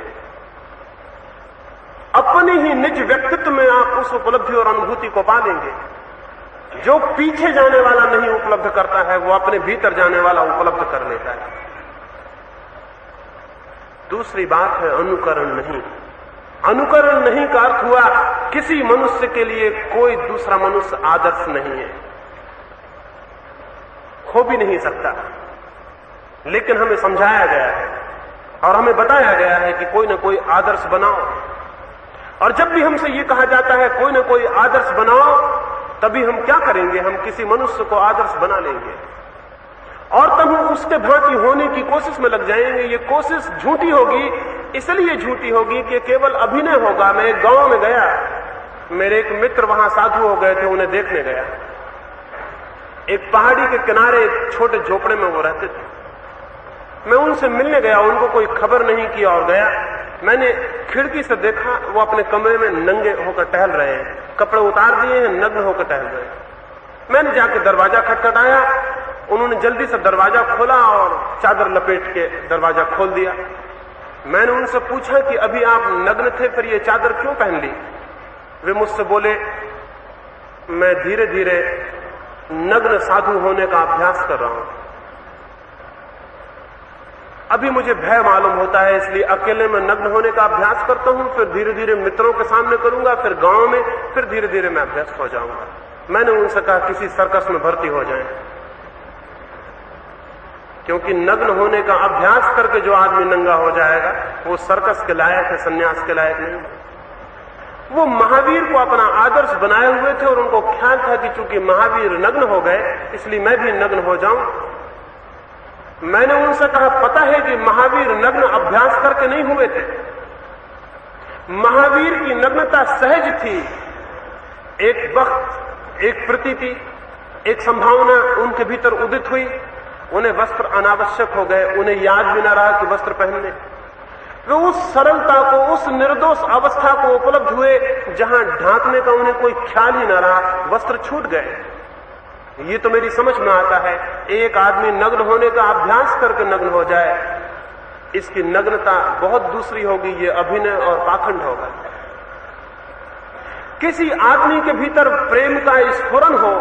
अपनी ही निज व्यक्तित्व में आप उस उपलब्धि और अनुभूति को पा लेंगे। जो पीछे जाने वाला नहीं उपलब्ध करता है वो अपने भीतर जाने वाला उपलब्ध कर लेता है। दूसरी बात है अनुकरण नहीं। अनुकरण नहीं का अर्थ हुआ किसी मनुष्य के लिए कोई दूसरा मनुष्य आदर्श नहीं है, हो भी नहीं सकता। लेकिन हमें समझाया गया है और हमें बताया गया है कि कोई ना कोई आदर्श बनाओ। और जब भी हमसे ये कहा जाता है कोई ना कोई आदर्श बनाओ, तभी हम क्या करेंगे? हम किसी मनुष्य को आदर्श बना लेंगे और तब हम उसके भांति होने की कोशिश में लग जाएंगे। ये कोशिश झूठी होगी, इसलिए झूठी होगी कि केवल अभिनय होगा। मैं एक गांव में गया, मेरे एक मित्र वहां साधु हो गए थे, उन्हें देखने गया। एक पहाड़ी के किनारे एक छोटे झोपड़े में वो रहते थे। मैं उनसे मिलने गया, उनको कोई खबर नहीं की और गया। मैंने खिड़की से देखा वो अपने कमरे में नंगे होकर टहल रहे हैं, कपड़े उतार दिए हैं, नग्न होकर टहल रहे हैं। मैंने जाके दरवाजा खटखटाया, उन्होंने जल्दी से दरवाजा खोला और चादर लपेट के दरवाजा खोल दिया। मैंने उनसे पूछा कि अभी आप नग्न थे, फिर ये चादर क्यों पहन ली? वे मुझसे बोले, मैं धीरे धीरे नग्न साधु होने का अभ्यास कर रहा हूं। अभी मुझे भय मालूम होता है, इसलिए अकेले में नग्न होने का अभ्यास करता हूं, फिर धीरे धीरे मित्रों के सामने करूंगा, फिर गांव में, फिर धीरे धीरे मैं अभ्यस्त हो जाऊंगा। मैंने उनसे कहा किसी सर्कस में भर्ती हो जाएं, क्योंकि नग्न होने का अभ्यास करके जो आदमी नंगा हो जाएगा वो सर्कस के लायक है, सन्यास के लायक नहीं। वो महावीर को अपना आदर्श बनाए हुए थे और उनको ख्याल था कि चूंकि महावीर नग्न हो गए इसलिए मैं भी नग्न हो जाऊं। मैंने उनसे कहा, पता है कि महावीर नग्न अभ्यास करके नहीं हुए थे। महावीर की नग्नता सहज थी। एक वक्त, एक प्रतीति, एक संभावना उनके भीतर उदित हुई, उन्हें वस्त्र अनावश्यक हो गए, उन्हें याद भी न रहा कि वस्त्र पहनने। वे उस सरलता को, उस निर्दोष अवस्था को उपलब्ध हुए जहां ढांकने का उन्हें कोई ख्याल ही न रहा, वस्त्र छूट गए। ये तो मेरी समझ में आता है। एक आदमी नग्न होने का अभ्यास करके नग्न हो जाए, इसकी नग्नता बहुत दूसरी होगी, ये अभिनय और पाखंड होगा। किसी आदमी के भीतर प्रेम का स्फुरन हो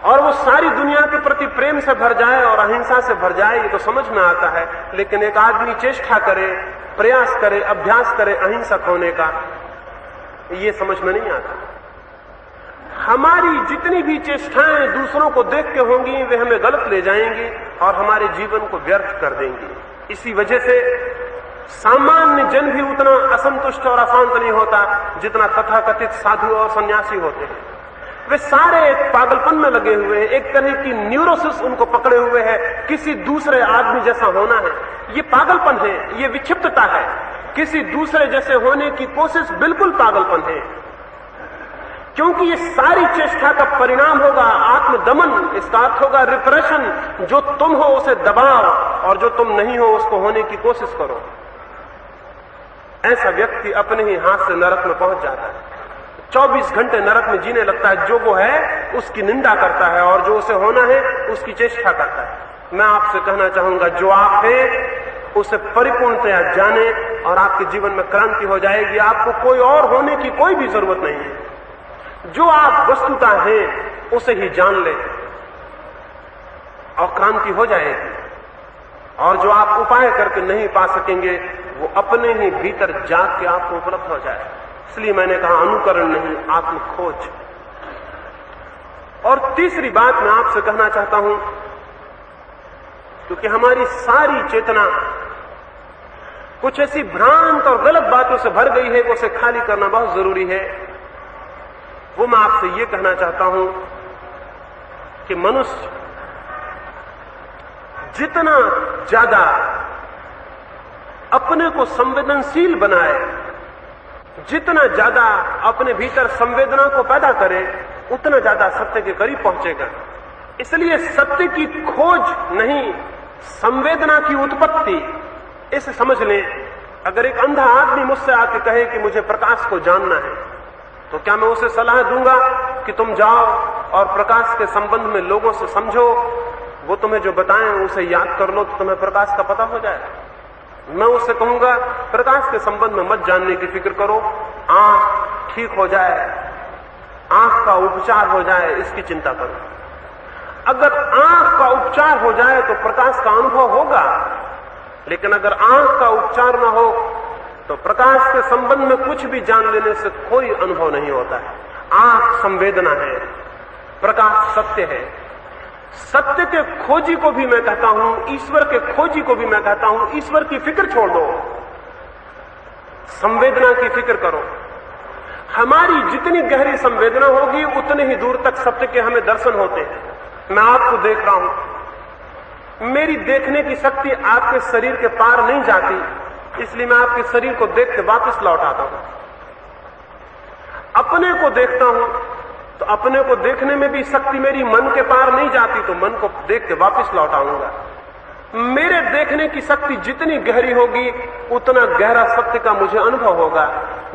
और वो सारी दुनिया के प्रति प्रेम से भर जाए और अहिंसा से भर जाए, ये तो समझ में आता है। लेकिन एक आदमी चेष्टा करे, प्रयास करे, अभ्यास करे अहिंसक होने का, ये समझ में नहीं आता। हमारी जितनी भी चेष्टाएं दूसरों को देख के होंगी, वे हमें गलत ले जाएंगी और हमारे जीवन को व्यर्थ कर देंगी। इसी वजह से सामान्य जन भी उतना असंतुष्ट और अशांत नहीं होता जितना तथाकथित साधु और सन्यासी होते हैं। वे सारे एक पागलपन में लगे हुए हैं, एक तरह की न्यूरोसिस उनको पकड़े हुए है, किसी दूसरे आदमी जैसा होना है। ये पागलपन है, ये विक्षिप्तता है। किसी दूसरे जैसे होने की कोशिश बिल्कुल पागलपन है, क्योंकि ये सारी चेष्टा का परिणाम होगा आत्मदमन। इसका अर्थ होगा रिप्रेशन। जो तुम हो उसे दबाओ और जो तुम नहीं हो उसको होने की कोशिश करो। ऐसा व्यक्ति अपने ही हाथ से नरक में पहुंच जाता है, 24 घंटे नरक में जीने लगता है। जो वो है उसकी निंदा करता है और जो उसे होना है उसकी चेष्टा करता है। मैं आपसे कहना चाहूंगा, जो आप हैं उसे परिपूर्णतया जाने और आपके जीवन में क्रांति हो जाएगी। आपको कोई और होने की कोई भी जरूरत नहीं है। जो आप वस्तुता हैं उसे ही जान ले और क्रांति हो जाएगी। और जो आप उपाय करके नहीं पा सकेंगे वो अपने ही भीतर जाग के आपको उपलब्ध हो जाए। इसलिए मैंने कहा अनुकरण नहीं, आत्मखोज। और तीसरी बात मैं आपसे कहना चाहता हूं, क्योंकि हमारी सारी चेतना कुछ ऐसी भ्रांत और गलत बातों से भर गई है कि उसे खाली करना बहुत जरूरी है। वो मैं आपसे ये कहना चाहता हूं कि मनुष्य जितना ज्यादा अपने को संवेदनशील बनाए, जितना ज्यादा अपने भीतर संवेदना को पैदा करे, उतना ज्यादा सत्य के करीब पहुंचेगा। इसलिए सत्य की खोज नहीं, संवेदना की उत्पत्ति, इसे समझ लें। अगर एक अंधा आदमी मुझसे आके कहे कि मुझे प्रकाश को जानना है, तो क्या मैं उसे सलाह दूंगा कि तुम जाओ और प्रकाश के संबंध में लोगों से समझो, वो तुम्हें जो बताएं उसे याद कर लो तो तुम्हें प्रकाश का पता हो जाए? मैं उससे कहूंगा प्रकाश के संबंध में मत जानने की फिक्र करो, आंख ठीक हो जाए, आंख का उपचार हो जाए, इसकी चिंता करो। अगर आंख का उपचार हो जाए तो प्रकाश का अनुभव होगा, लेकिन अगर आंख का उपचार न हो तो प्रकाश के संबंध में कुछ भी जान लेने से कोई अनुभव नहीं होता है। आंख संवेदना है, प्रकाश सत्य है। सत्य के खोजी को भी मैं कहता हूं, ईश्वर के खोजी को भी मैं कहता हूं, ईश्वर की फिक्र छोड़ दो, संवेदना की फिक्र करो। हमारी जितनी गहरी संवेदना होगी उतने ही दूर तक सत्य के हमें दर्शन होते हैं। मैं आपको देख रहा हूं, मेरी देखने की शक्ति आपके शरीर के पार नहीं जाती, इसलिए मैं आपके शरीर को देख के वापस लौट आता हूं। अपने को देखता हूं तो अपने को देखने में भी शक्ति मेरी मन के पार नहीं जाती, तो मन को देख के वापस लौट आऊंगा। मेरे देखने की शक्ति जितनी गहरी होगी उतना गहरा सत्य का मुझे अनुभव होगा।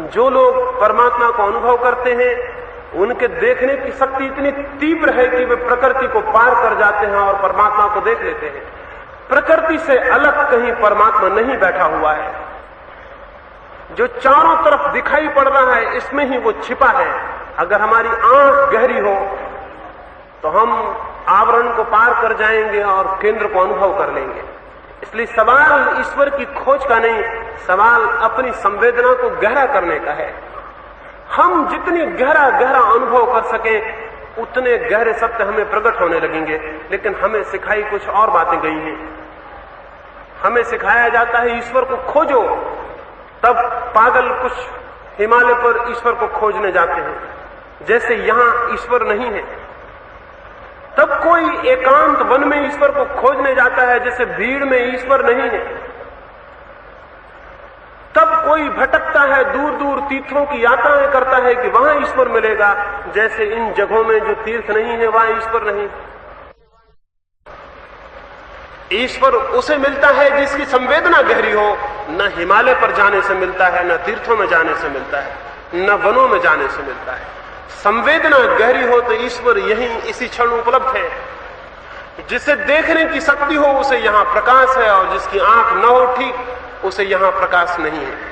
जो लोग परमात्मा को अनुभव करते हैं उनके देखने की शक्ति इतनी तीव्र है कि वे प्रकृति को पार कर जाते हैं और परमात्मा को देख लेते हैं। प्रकृति से अलग कहीं परमात्मा नहीं बैठा हुआ है। जो चारों तरफ दिखाई पड़ रहा है इसमें ही वो छिपा है। अगर हमारी आंख गहरी हो तो हम आवरण को पार कर जाएंगे और केंद्र को अनुभव कर लेंगे। इसलिए सवाल ईश्वर की खोज का नहीं, सवाल अपनी संवेदना को गहरा करने का है। हम जितनी गहरा गहरा अनुभव कर सकें उतने गहरे सत्य हमें प्रकट होने लगेंगे। लेकिन हमें सिखाई कुछ और बातें गई हैं। हमें सिखाया जाता है ईश्वर को खोजो, तब पागल कुछ हिमालय पर ईश्वर को खोजने जाते हैं। जैसे यहां ईश्वर नहीं है, तब कोई एकांत वन में ईश्वर को खोजने जाता है। जैसे भीड़ में ईश्वर नहीं है, तब कोई भटकता है, दूर दूर तीर्थों की यात्राएं करता है कि वहां ईश्वर मिलेगा। जैसे इन जगहों में जो तीर्थ नहीं है वहां ईश्वर नहीं। ईश्वर उसे मिलता है जिसकी संवेदना गहरी हो, न हिमालय पर जाने से मिलता है, न तीर्थों में जाने से मिलता है, न वनों में जाने से मिलता है। संवेदना गहरी हो तो ईश्वर यहीं इसी क्षण उपलब्ध है। जिसे देखने की शक्ति हो उसे यहां प्रकाश है, और जिसकी आंख न हो ठीक उसे यहां प्रकाश नहीं है।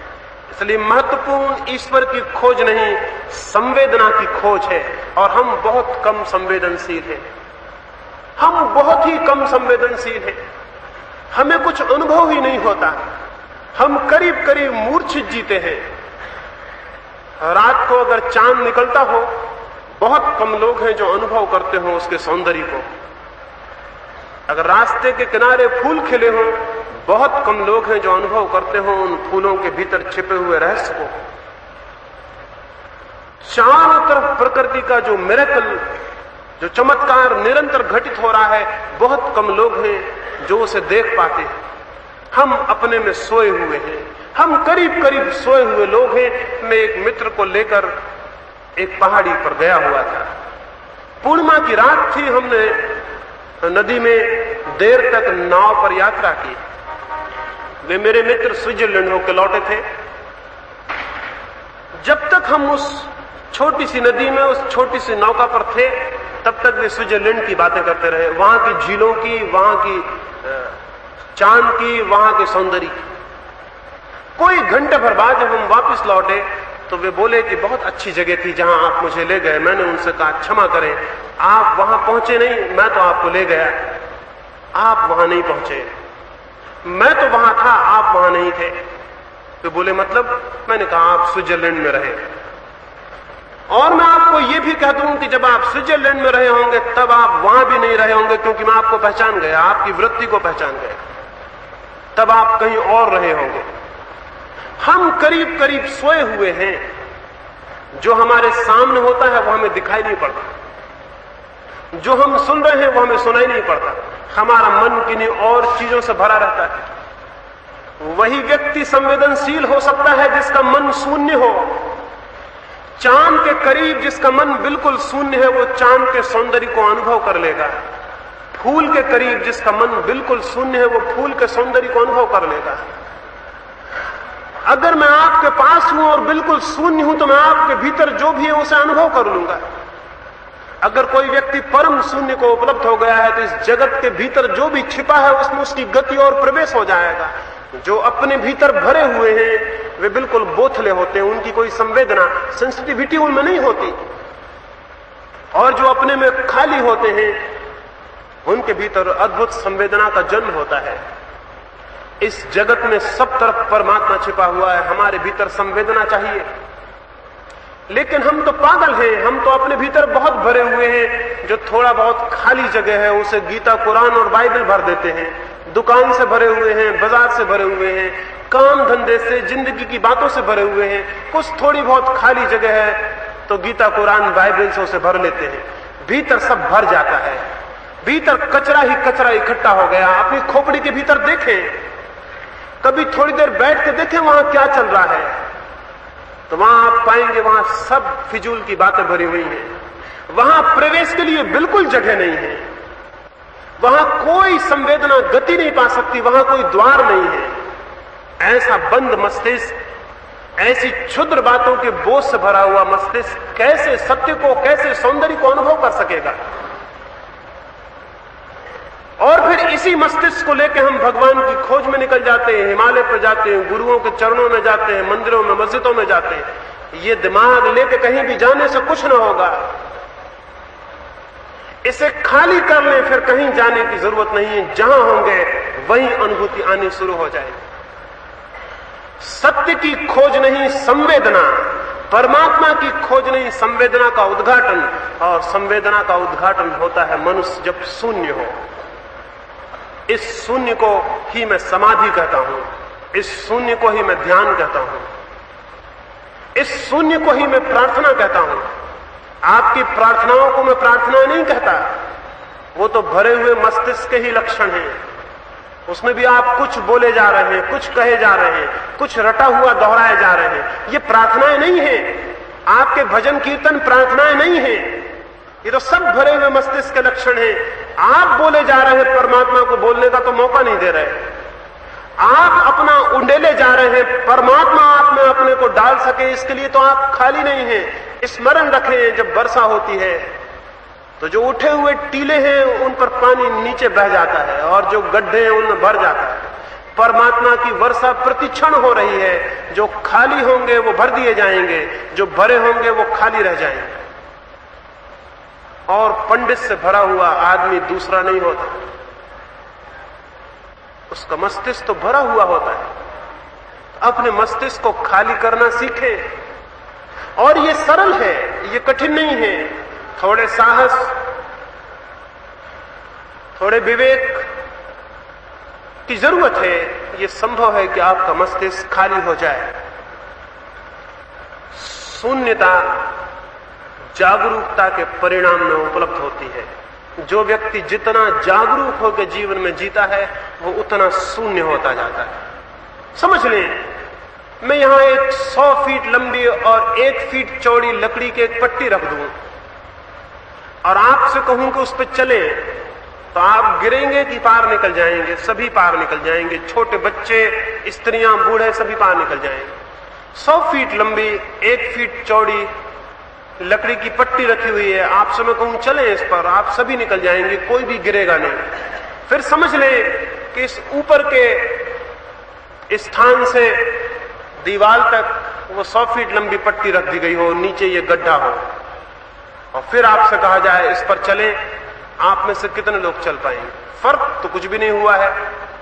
इसलिए महत्वपूर्ण ईश्वर की खोज नहीं, संवेदना की खोज है। और हम बहुत कम संवेदनशील हैं, हम बहुत ही कम संवेदनशील हैं। हमें कुछ अनुभव ही नहीं होता, हम करीब करीब मूर्छित जीते हैं। रात को अगर चांद निकलता हो, बहुत कम लोग हैं जो अनुभव करते हो उसके सौंदर्य को। अगर रास्ते के किनारे फूल खिले हों, बहुत कम लोग हैं जो अनुभव करते हो उन फूलों के भीतर छिपे हुए रहस्य को। चारों तरफ प्रकृति का जो मिरेकल, जो चमत्कार निरंतर घटित हो रहा है, बहुत कम लोग हैं जो उसे देख पाते हैं। हम अपने में सोए हुए हैं, हम करीब करीब सोए हुए लोग हैं। मैं एक मित्र को लेकर एक पहाड़ी पर गया हुआ था। पूर्णिमा की रात थी, हमने नदी में देर तक नाव पर यात्रा की। वे मेरे मित्र स्विट्जरलैंड होकर लौटे थे। जब तक हम उस छोटी सी नदी में, उस छोटी सी नौका पर थे, तब तक वे स्विट्जरलैंड की बातें करते रहे, वहां की झीलों की, वहां की चांद की, वहां के सौंदर्य की। कोई घंटे भर बाद जब हम वापस लौटे तो वे बोले कि बहुत अच्छी जगह थी जहां आप मुझे ले गए। मैंने उनसे कहा क्षमा करें, आप वहां पहुंचे नहीं, मैं तो आपको ले गया, आप वहां नहीं पहुंचे। मैं तो वहां था, आप वहां नहीं थे। वे बोले मतलब? मैंने कहा आप स्विट्जरलैंड में रहे। और मैं आपको यह भी कह दूं कि जब आप स्विट्जरलैंड में रहे होंगे तब आप वहां भी नहीं रहे होंगे, क्योंकि मैं आपको पहचान गया, आपकी वृत्ति को पहचान गया। तब आप कहीं और रहे होंगे। हम करीब करीब सोए हुए हैं। जो हमारे सामने होता है वो हमें दिखाई नहीं पड़ता, जो हम सुन रहे हैं वो हमें सुनाई नहीं पड़ता। हमारा मन किन्हीं और चीजों से भरा रहता है। वही व्यक्ति संवेदनशील हो सकता है जिसका मन शून्य हो। चांद के करीब जिसका मन बिल्कुल शून्य है वो चांद के सौंदर्य को अनुभव कर लेगा। फूल के करीब जिसका मन बिल्कुल शून्य है वो फूल के सौंदर्य को अनुभव कर लेगा। अगर मैं आपके पास हूं और बिल्कुल शून्य हूं तो मैं आपके भीतर जो भी है उसे अनुभव कर लूंगा। अगर कोई व्यक्ति परम शून्य को उपलब्ध हो गया है तो इस जगत के भीतर जो भी छिपा है उसमें उसकी गति और प्रवेश हो जाएगा। जो अपने भीतर भरे हुए हैं वे बिल्कुल बोथले होते हैं, उनकी कोई संवेदना, सेंसिटिविटी उनमें नहीं होती। और जो अपने में खाली होते हैं उनके भीतर अद्भुत संवेदना का जन्म होता है। इस जगत में सब तरफ परमात्मा छिपा हुआ है, हमारे भीतर संवेदना चाहिए। लेकिन हम तो पागल हैं, हम तो अपने भीतर बहुत भरे हुए हैं। जो थोड़ा बहुत खाली जगह है उसे गीता, कुरान और बाइबल भर देते हैं। दुकान से भरे हुए हैं, बाजार से भरे हुए हैं, काम धंधे से, जिंदगी की बातों से भरे हुए हैं। कुछ थोड़ी बहुत खाली जगह है तो गीता, कुरान, बाइबल से उसे भर लेते हैं। भीतर सब भर जाता है, भीतर कचरा ही कचरा इकट्ठा हो गया। अपनी खोपड़ी के भीतर देखें, कभी थोड़ी देर बैठ के देखें वहां क्या चल रहा है, तो वहां आप पाएंगे वहां सब फिजूल की बातें भरी हुई हैं। वहां प्रवेश के लिए बिल्कुल जगह नहीं है, वहां कोई संवेदना गति नहीं पा सकती, वहां कोई द्वार नहीं है। ऐसा बंद मस्तिष्क, ऐसी क्षुद्र बातों के बोझ से भरा हुआ मस्तिष्क कैसे सत्य को, कैसे सौंदर्य को अनुभव कर सकेगा? और फिर इसी मस्तिष्क को लेकर हम भगवान की खोज में निकल जाते हैं, हिमालय पर जाते हैं, गुरुओं के चरणों में जाते हैं, मंदिरों में, मस्जिदों में जाते हैं। ये दिमाग लेके कहीं भी जाने से कुछ ना होगा। इसे खाली कर लें, फिर कहीं जाने की जरूरत नहीं है। जहां होंगे वहीं अनुभूति आनी शुरू हो जाएगी। सत्य की खोज नहीं, संवेदना। परमात्मा की खोज नहीं, संवेदना का उद्घाटन। और संवेदना का उद्घाटन होता है मनुष्य जब शून्य हो। इस शून्य को ही मैं समाधि कहता हूं, इस शून्य को ही मैं ध्यान कहता हूं, इस शून्य को ही मैं प्रार्थना कहता हूं। आपकी प्रार्थनाओं को मैं प्रार्थना नहीं कहता, वो तो भरे हुए मस्तिष्क के ही लक्षण हैं। उसमें भी आप कुछ बोले जा रहे हैं, कुछ कहे जा रहे हैं, कुछ रटा हुआ दोहराए जा रहे हैं। ये प्रार्थनाएं नहीं है, आपके भजन कीर्तन प्रार्थनाएं नहीं है, ये तो सब भरे हुए मस्तिष्क के लक्षण हैं। आप बोले जा रहे हैं, परमात्मा को बोलने का तो मौका नहीं दे रहे। आप अपना उंडेले जा रहे हैं, परमात्मा आप में अपने को डाल सके इसके लिए तो आप खाली नहीं हैं। स्मरण रखें, जब वर्षा होती है तो जो उठे हुए टीले हैं उन पर पानी नीचे बह जाता है और जो गड्ढे हैं उनमें भर जाता है। परमात्मा की वर्षा प्रतिक्षण हो रही है। जो खाली होंगे वो भर दिए जाएंगे, जो भरे होंगे वो खाली रह जाएंगे। और पंडित से भरा हुआ आदमी दूसरा नहीं होता, उसका मस्तिष्क तो भरा हुआ होता है। अपने मस्तिष्क को खाली करना सीखें। और ये सरल है, ये कठिन नहीं है। थोड़े साहस, थोड़े विवेक की जरूरत है। ये संभव है कि आपका मस्तिष्क खाली हो जाए। शून्यता जागरूकता के परिणाम में उपलब्ध होती है। जो व्यक्ति जितना जागरूक होकर जीवन में जीता है वो उतना शून्य होता जाता है। समझ लें, मैं यहां एक 100 फीट लंबी और 1 फीट चौड़ी लकड़ी की एक पट्टी रख दूं और आपसे कहूं कि उस पर चले, तो आप गिरेंगे कि पार निकल जाएंगे? सभी पार निकल जाएंगे। छोटे बच्चे, स्त्रियां, बूढ़े सभी पार निकल जाएंगे। 100 फीट लंबी 1 फीट चौड़ी लकड़ी की पट्टी रखी हुई है, आपसे मैं कहूं चलें इस पर, आप सभी निकल जाएंगे, कोई भी गिरेगा नहीं। फिर समझ लें कि इस ऊपर के स्थान से दीवार तक वो 100 फीट लंबी पट्टी रख दी गई हो, नीचे ये गड्ढा हो, और फिर आपसे कहा जाए इस पर चलें, आप में से कितने लोग चल पाएंगे? फर्क तो कुछ भी नहीं हुआ है।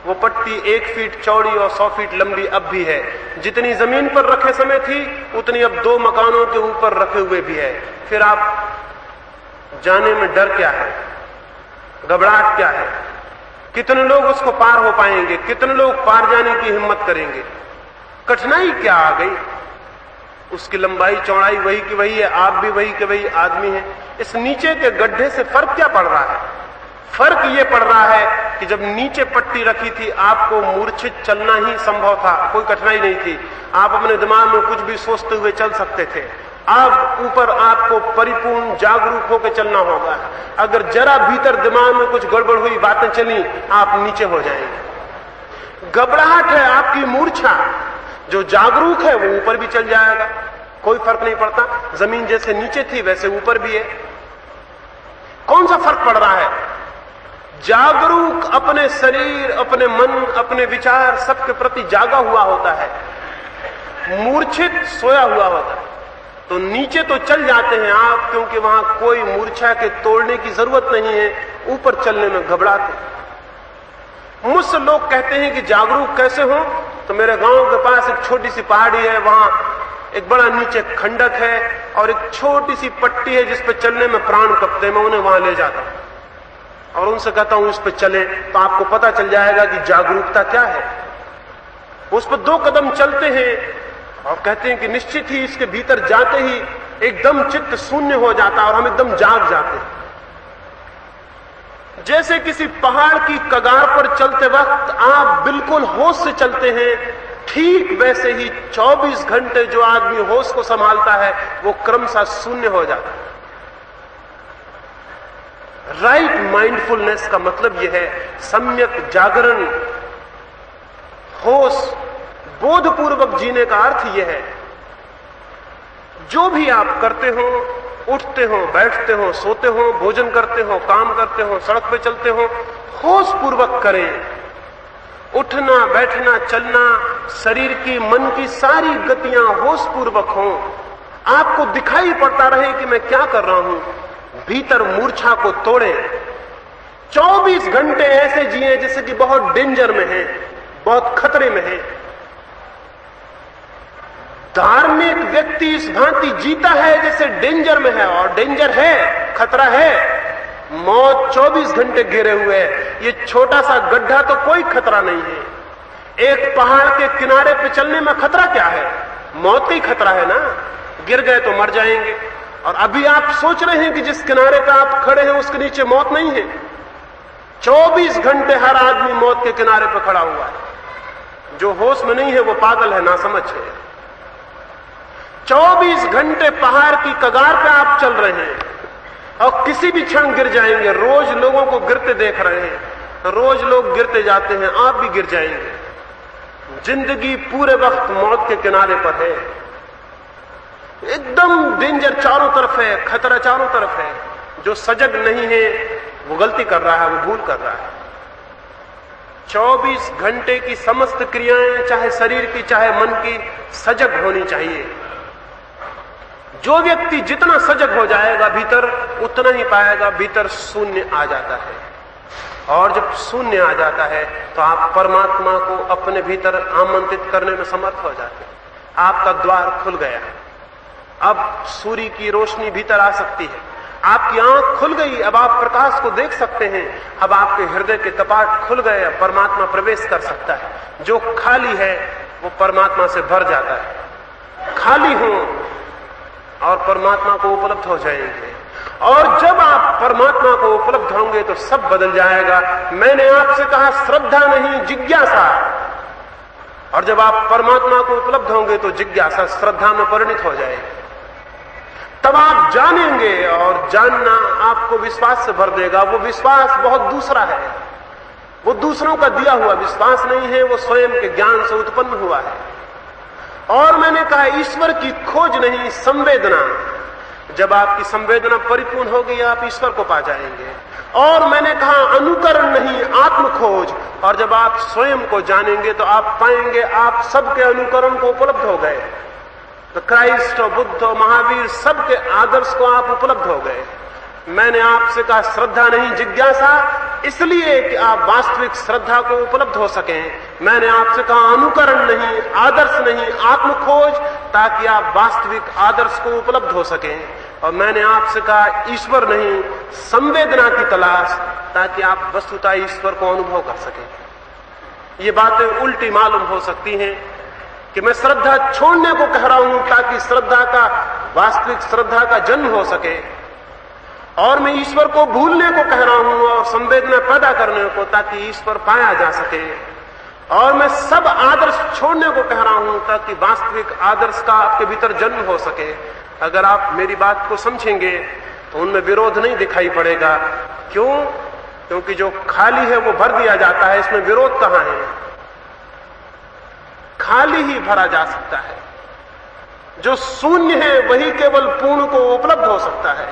वो पट्टी 1 फीट चौड़ी और 100 फीट लंबी अब भी है। जितनी जमीन पर रखे समय थी उतनी अब 2 मकानों के ऊपर रखे हुए भी है। फिर आप जाने में डर क्या है, घबराहट क्या है? कितने लोग उसको पार हो पाएंगे? कितने लोग पार जाने की हिम्मत करेंगे? कठिनाई क्या आ गई? उसकी लंबाई चौड़ाई वही की वही है, आप भी वही के वही आदमी हैं। इस नीचे के गड्ढे से फर्क क्या पड़ रहा है? फर्क ये पड़ रहा है कि जब नीचे पट्टी रखी थी आपको मूर्छित चलना ही संभव था, कोई कठिनाई नहीं थी। आप अपने दिमाग में कुछ भी सोचते हुए चल सकते थे। अब ऊपर आपको परिपूर्ण जागरूक होकर चलना होगा। अगर जरा भीतर दिमाग में कुछ गड़बड़ हुई, बातें चली, आप नीचे हो जाएंगे। घबराहट है आपकी मूर्छा। जो जागरूक है वो ऊपर भी चल जाएगा, कोई फर्क नहीं पड़ता। जमीन जैसे नीचे थी वैसे ऊपर भी है। कौन सा फर्क पड़ रहा है? जागरूक अपने शरीर, अपने मन, अपने विचार सबके प्रति जागा हुआ होता है, मूर्छित सोया हुआ होता है। तो नीचे तो चल जाते हैं आप, क्योंकि वहां कोई मूर्छा के तोड़ने की जरूरत नहीं है। ऊपर चलने में घबराते। मुझसे लोग कहते हैं कि जागरूक कैसे हो, तो मेरे गांव के पास एक छोटी सी पहाड़ी है, वहां एक बड़ा नीचे खंडक है और एक छोटी सी पट्टी है जिस पर चलने में प्राण कपते हैं। मैं उन्हें वहां ले जाता हूं और उनसे कहता हूं इस पर चले, तो आपको पता चल जाएगा कि जागरूकता क्या है। उस पर 2 कदम चलते हैं और कहते हैं कि निश्चित ही इसके भीतर जाते ही एकदम चित्त शून्य हो जाता और हम एकदम जाग जाते हैं। जैसे किसी पहाड़ की कगार पर चलते वक्त आप बिल्कुल होश से चलते हैं, ठीक वैसे ही 24 घंटे जो आदमी होश को संभालता है वो क्रमशः शून्य हो जाता है। राइट माइंडफुलनेस का मतलब यह है सम्यक जागरण, होश, बोधपूर्वक जीने का अर्थ यह है जो भी आप करते हो, उठते हो, बैठते हो, सोते हो, भोजन करते हो, काम करते हो, सड़क पे चलते हो, होश पूर्वक करें। उठना, बैठना, चलना, शरीर की, मन की सारी गतियां होश पूर्वक हों। आपको दिखाई पड़ता रहे कि मैं क्या कर रहा हूं। भीतर मूर्छा को तोड़ें। 24 घंटे ऐसे जिए जैसे कि बहुत डेंजर में है, बहुत खतरे में है। धार्मिक व्यक्ति इस भांति जीता है जैसे डेंजर में है, और डेंजर है, खतरा है। मौत 24 घंटे घेरे हुए है। ये छोटा सा गड्ढा तो कोई खतरा नहीं है। एक पहाड़ के किनारे पे चलने में खतरा क्या है? मौत का ही खतरा है ना। गिर गए तो मर जाएंगे। और अभी आप सोच रहे हैं कि जिस किनारे पे आप खड़े हैं उसके नीचे मौत नहीं है। 24 घंटे हर आदमी मौत के किनारे पे खड़ा हुआ है। जो होश में नहीं है वो पागल है, नासमझ है। 24 घंटे पहाड़ की कगार पे आप चल रहे हैं और किसी भी क्षण गिर जाएंगे। रोज लोगों को गिरते देख रहे हैं, रोज लोग गिरते जाते हैं, आप भी गिर जाएंगे। जिंदगी पूरे वक्त मौत के किनारे पर है, एकदम डेंजर चारों तरफ है, खतरा चारों तरफ है। जो सजग नहीं है वो गलती कर रहा है, वो भूल कर रहा है। 24 घंटे की समस्त क्रियाएं, चाहे शरीर की चाहे मन की, सजग होनी चाहिए। जो व्यक्ति जितना सजग हो जाएगा भीतर, उतना ही पाएगा भीतर शून्य आ जाता है। और जब शून्य आ जाता है तो आप परमात्मा को अपने भीतर आमंत्रित करने में समर्थ हो जाते हैं। आपका द्वार खुल गया, अब सूर्य की रोशनी भीतर आ सकती है। आपकी आंख खुल गई, अब आप प्रकाश को देख सकते हैं। अब आपके हृदय के कपाट खुल गए, परमात्मा प्रवेश कर सकता है। जो खाली है वो परमात्मा से भर जाता है। खाली हो और परमात्मा को उपलब्ध हो जाएंगे। और जब आप परमात्मा को उपलब्ध होंगे तो सब बदल जाएगा। मैंने आपसे कहा श्रद्धा नहीं, जिज्ञासा। और जब आप परमात्मा को उपलब्ध होंगे तो जिज्ञासा श्रद्धा में परिणित हो जाएगी। तब आप जानेंगे, और जानना आपको विश्वास से भर देगा। वो विश्वास बहुत दूसरा है, वो दूसरों का दिया हुआ विश्वास नहीं है, वो स्वयं के ज्ञान से उत्पन्न हुआ है। और मैंने कहा ईश्वर की खोज नहीं, संवेदना। जब आपकी संवेदना परिपूर्ण होगी आप ईश्वर को पा जाएंगे। और मैंने कहा अनुकरण नहीं, आत्म खोज। और जब आप स्वयं को जानेंगे तो आप पाएंगे आप सबके अनुकरण को उपलब्ध हो गए। तो क्राइस्ट और बुद्ध और महावीर सबके आदर्श को आप उपलब्ध हो गए। मैंने आपसे कहा श्रद्धा नहीं, जिज्ञासा, इसलिए कि आप वास्तविक श्रद्धा को उपलब्ध हो सकें। मैंने आपसे कहा अनुकरण नहीं, आदर्श नहीं, आत्मखोज, ताकि आप वास्तविक आदर्श को उपलब्ध हो सकें। और मैंने आपसे कहा ईश्वर नहीं, संवेदना की तलाश, ताकि आप वस्तुतः ईश्वर को अनुभव कर सकें। ये बातें उल्टी मालूम हो सकती हैं कि मैं श्रद्धा छोड़ने को कह रहा हूं ताकि श्रद्धा का, वास्तविक श्रद्धा का जन्म हो सके, और मैं ईश्वर को भूलने को कह रहा हूं और संवेदना पैदा करने को ताकि ईश्वर पाया जा सके, और मैं सब आदर्श छोड़ने को कह रहा हूं ताकि वास्तविक आदर्श का आपके भीतर जन्म हो सके। अगर आप मेरी बात को समझेंगे तो उनमें विरोध नहीं दिखाई पड़ेगा। क्यों? क्योंकि जो खाली है वो भर दिया जाता है, इसमें विरोध कहां है? खाली ही भरा जा सकता है। जो शून्य है वही केवल पूर्ण को उपलब्ध हो सकता है।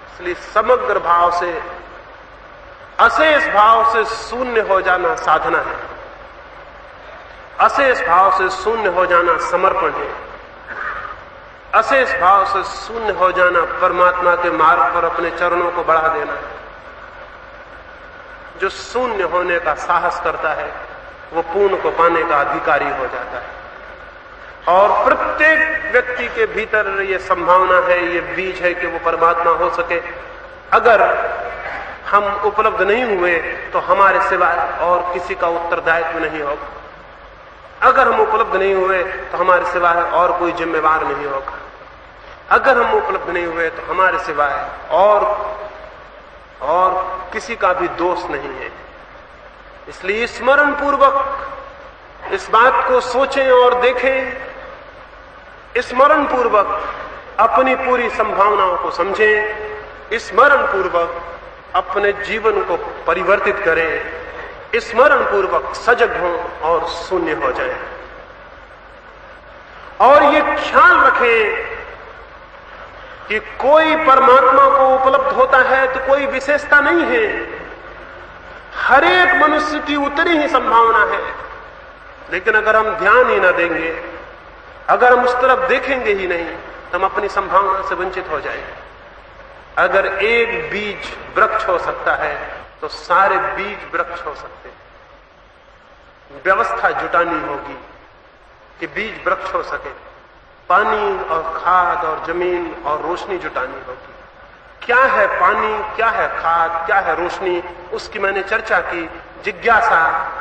इसलिए समग्र भाव से, अशेष भाव से शून्य हो जाना साधना है। अशेष भाव से शून्य हो जाना समर्पण है। अशेष भाव से शून्य हो जाना परमात्मा के मार्ग पर अपने चरणों को बढ़ा देना है। जो शून्य होने का साहस करता है वो पूर्ण को पाने का अधिकारी हो जाता है। और प्रत्येक व्यक्ति के भीतर ये संभावना है, ये बीज है कि वो परमात्मा हो सके। अगर हम उपलब्ध नहीं हुए तो हमारे सिवाय और किसी का उत्तरदायित्व नहीं होगा। अगर हम उपलब्ध नहीं हुए तो हमारे सिवाय और कोई जिम्मेवार नहीं होगा। अगर हम उपलब्ध नहीं हुए तो हमारे सिवाय और किसी का भी दोष नहीं है। इसलिए स्मरण पूर्वक इस बात को सोचें और देखें। स्मरण पूर्वक अपनी पूरी संभावनाओं को समझें। स्मरण पूर्वक अपने जीवन को परिवर्तित करें। स्मरण पूर्वक सजग हों और शून्य हो जाएं। और ये ख्याल रखें कि कोई परमात्मा को उपलब्ध होता है तो कोई विशेषता नहीं है। हर एक मनुष्य की उतनी ही संभावना है। लेकिन अगर हम ध्यान ही ना देंगे, अगर हम उस तरफ देखेंगे ही नहीं, तो हम अपनी संभावना से वंचित हो जाएंगे। अगर एक बीज वृक्ष हो सकता है तो सारे बीज वृक्ष हो सकते हैं। व्यवस्था जुटानी होगी कि बीज वृक्ष हो सके। पानी और खाद और जमीन और रोशनी जुटानी होगी। क्या है पानी, क्या है खाद, क्या है रोशनी, उसकी मैंने चर्चा की। जिज्ञासा,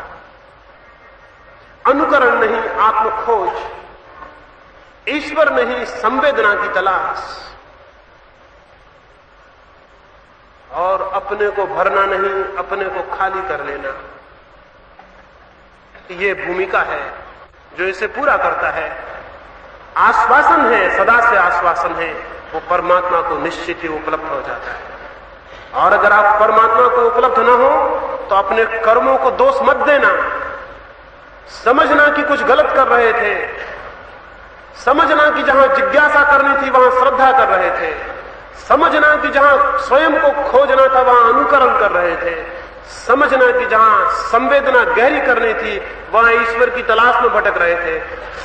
अनुकरण नहीं, आत्मखोज, ईश्वर नहीं, संवेदना की तलाश, और अपने को भरना नहीं, अपने को खाली कर लेना। ये भूमिका है जो इसे पूरा करता है। आश्वासन है, सदा से आश्वासन है, वो परमात्मा को निश्चित ही उपलब्ध हो जाता है। और अगर आप परमात्मा को उपलब्ध न हो तो अपने कर्मों को दोष मत देना। समझना कि कुछ गलत कर रहे थे, समझना कि जहां जिज्ञासा करनी थी वहां श्रद्धा कर रहे थे, समझना कि जहां स्वयं को खोजना था वहां अनुकरण कर रहे थे, समझना कि जहां संवेदना गहरी करनी थी वहां ईश्वर की तलाश में भटक रहे थे,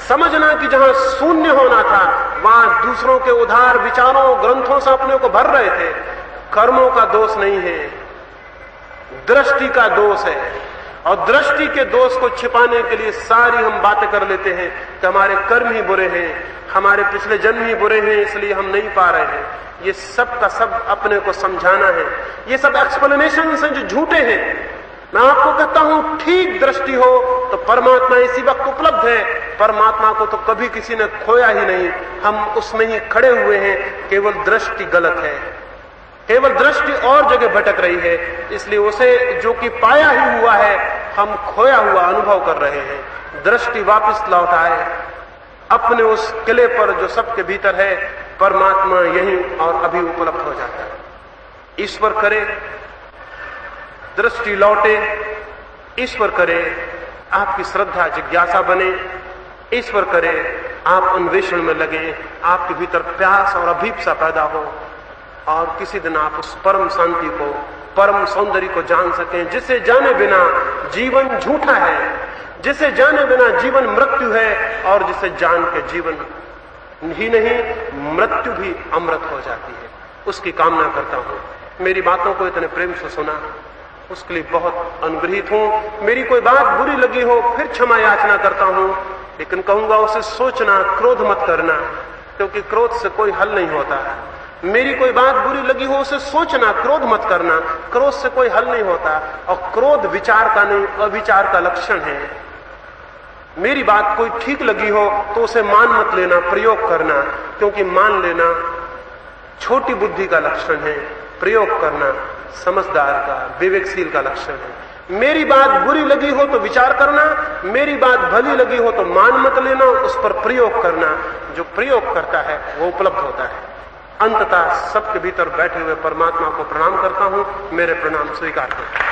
समझना कि जहां शून्य होना था वहां दूसरों के उधार विचारों ग्रंथों से अपने को भर रहे थे। कर्मों का दोष नहीं है, दृष्टि का दोष है। और दृष्टि के दोष को छिपाने के लिए सारी हम बातें कर लेते हैं कि हमारे कर्म ही बुरे हैं, हमारे पिछले जन्म ही बुरे हैं, इसलिए हम नहीं पा रहे हैं। ये सब का सब अपने को समझाना है। ये सब एक्सप्लेनेशंस हैं जो झूठे हैं। मैं आपको कहता हूं ठीक दृष्टि हो तो परमात्मा इसी वक्त उपलब्ध है। परमात्मा को तो कभी किसी ने खोया ही नहीं, हम उसमें ही खड़े हुए हैं। केवल दृष्टि गलत है, केवल दृष्टि और जगह भटक रही है, इसलिए उसे जो कि पाया ही हुआ है हम खोया हुआ अनुभव कर रहे हैं। दृष्टि वापस लौट आए अपने उस किले पर जो सबके भीतर है। परमात्मा यहीं और अभी उपलब्ध हो जाता है। ईश्वर करे दृष्टि लौटे, ईश्वर करे आपकी श्रद्धा जिज्ञासा बने, ईश्वर करे आप अन्वेषण में लगे, आपके भीतर प्यास और अभीप्सा पैदा हो और किसी दिन आप उस परम शांति को, परम सौंदर्य को जान सकें, जिसे जाने बिना जीवन झूठा है, जिसे जाने बिना जीवन मृत्यु है और जिसे जान के जीवन ही नहीं मृत्यु भी अमृत हो जाती है। उसकी कामना करता हूं। मेरी बातों को इतने प्रेम से सुना उसके लिए बहुत अनुग्रहित हूं। मेरी कोई बात बुरी लगी हो फिर क्षमा याचना करता हूं, लेकिन कहूंगा उसे सोचना, क्रोध मत करना, क्योंकि क्रोध से कोई हल नहीं होता। मेरी कोई बात बुरी लगी हो उसे सोचना, क्रोध मत करना, क्रोध से कोई हल नहीं होता। और क्रोध विचार का नहीं अविचार का लक्षण है। मेरी बात कोई ठीक लगी हो तो उसे मान मत लेना, प्रयोग करना, क्योंकि मान लेना छोटी बुद्धि का लक्षण है, प्रयोग करना समझदार का, विवेकशील का लक्षण है। मेरी बात बुरी लगी हो तो विचार करना, मेरी बात भली लगी हो तो मान मत लेना, उस पर प्रयोग करना। जो प्रयोग करता है वो उपलब्ध होता है। अंततः सबके भीतर बैठे हुए परमात्मा को प्रणाम करता हूं। मेरे प्रणाम स्वीकार करें।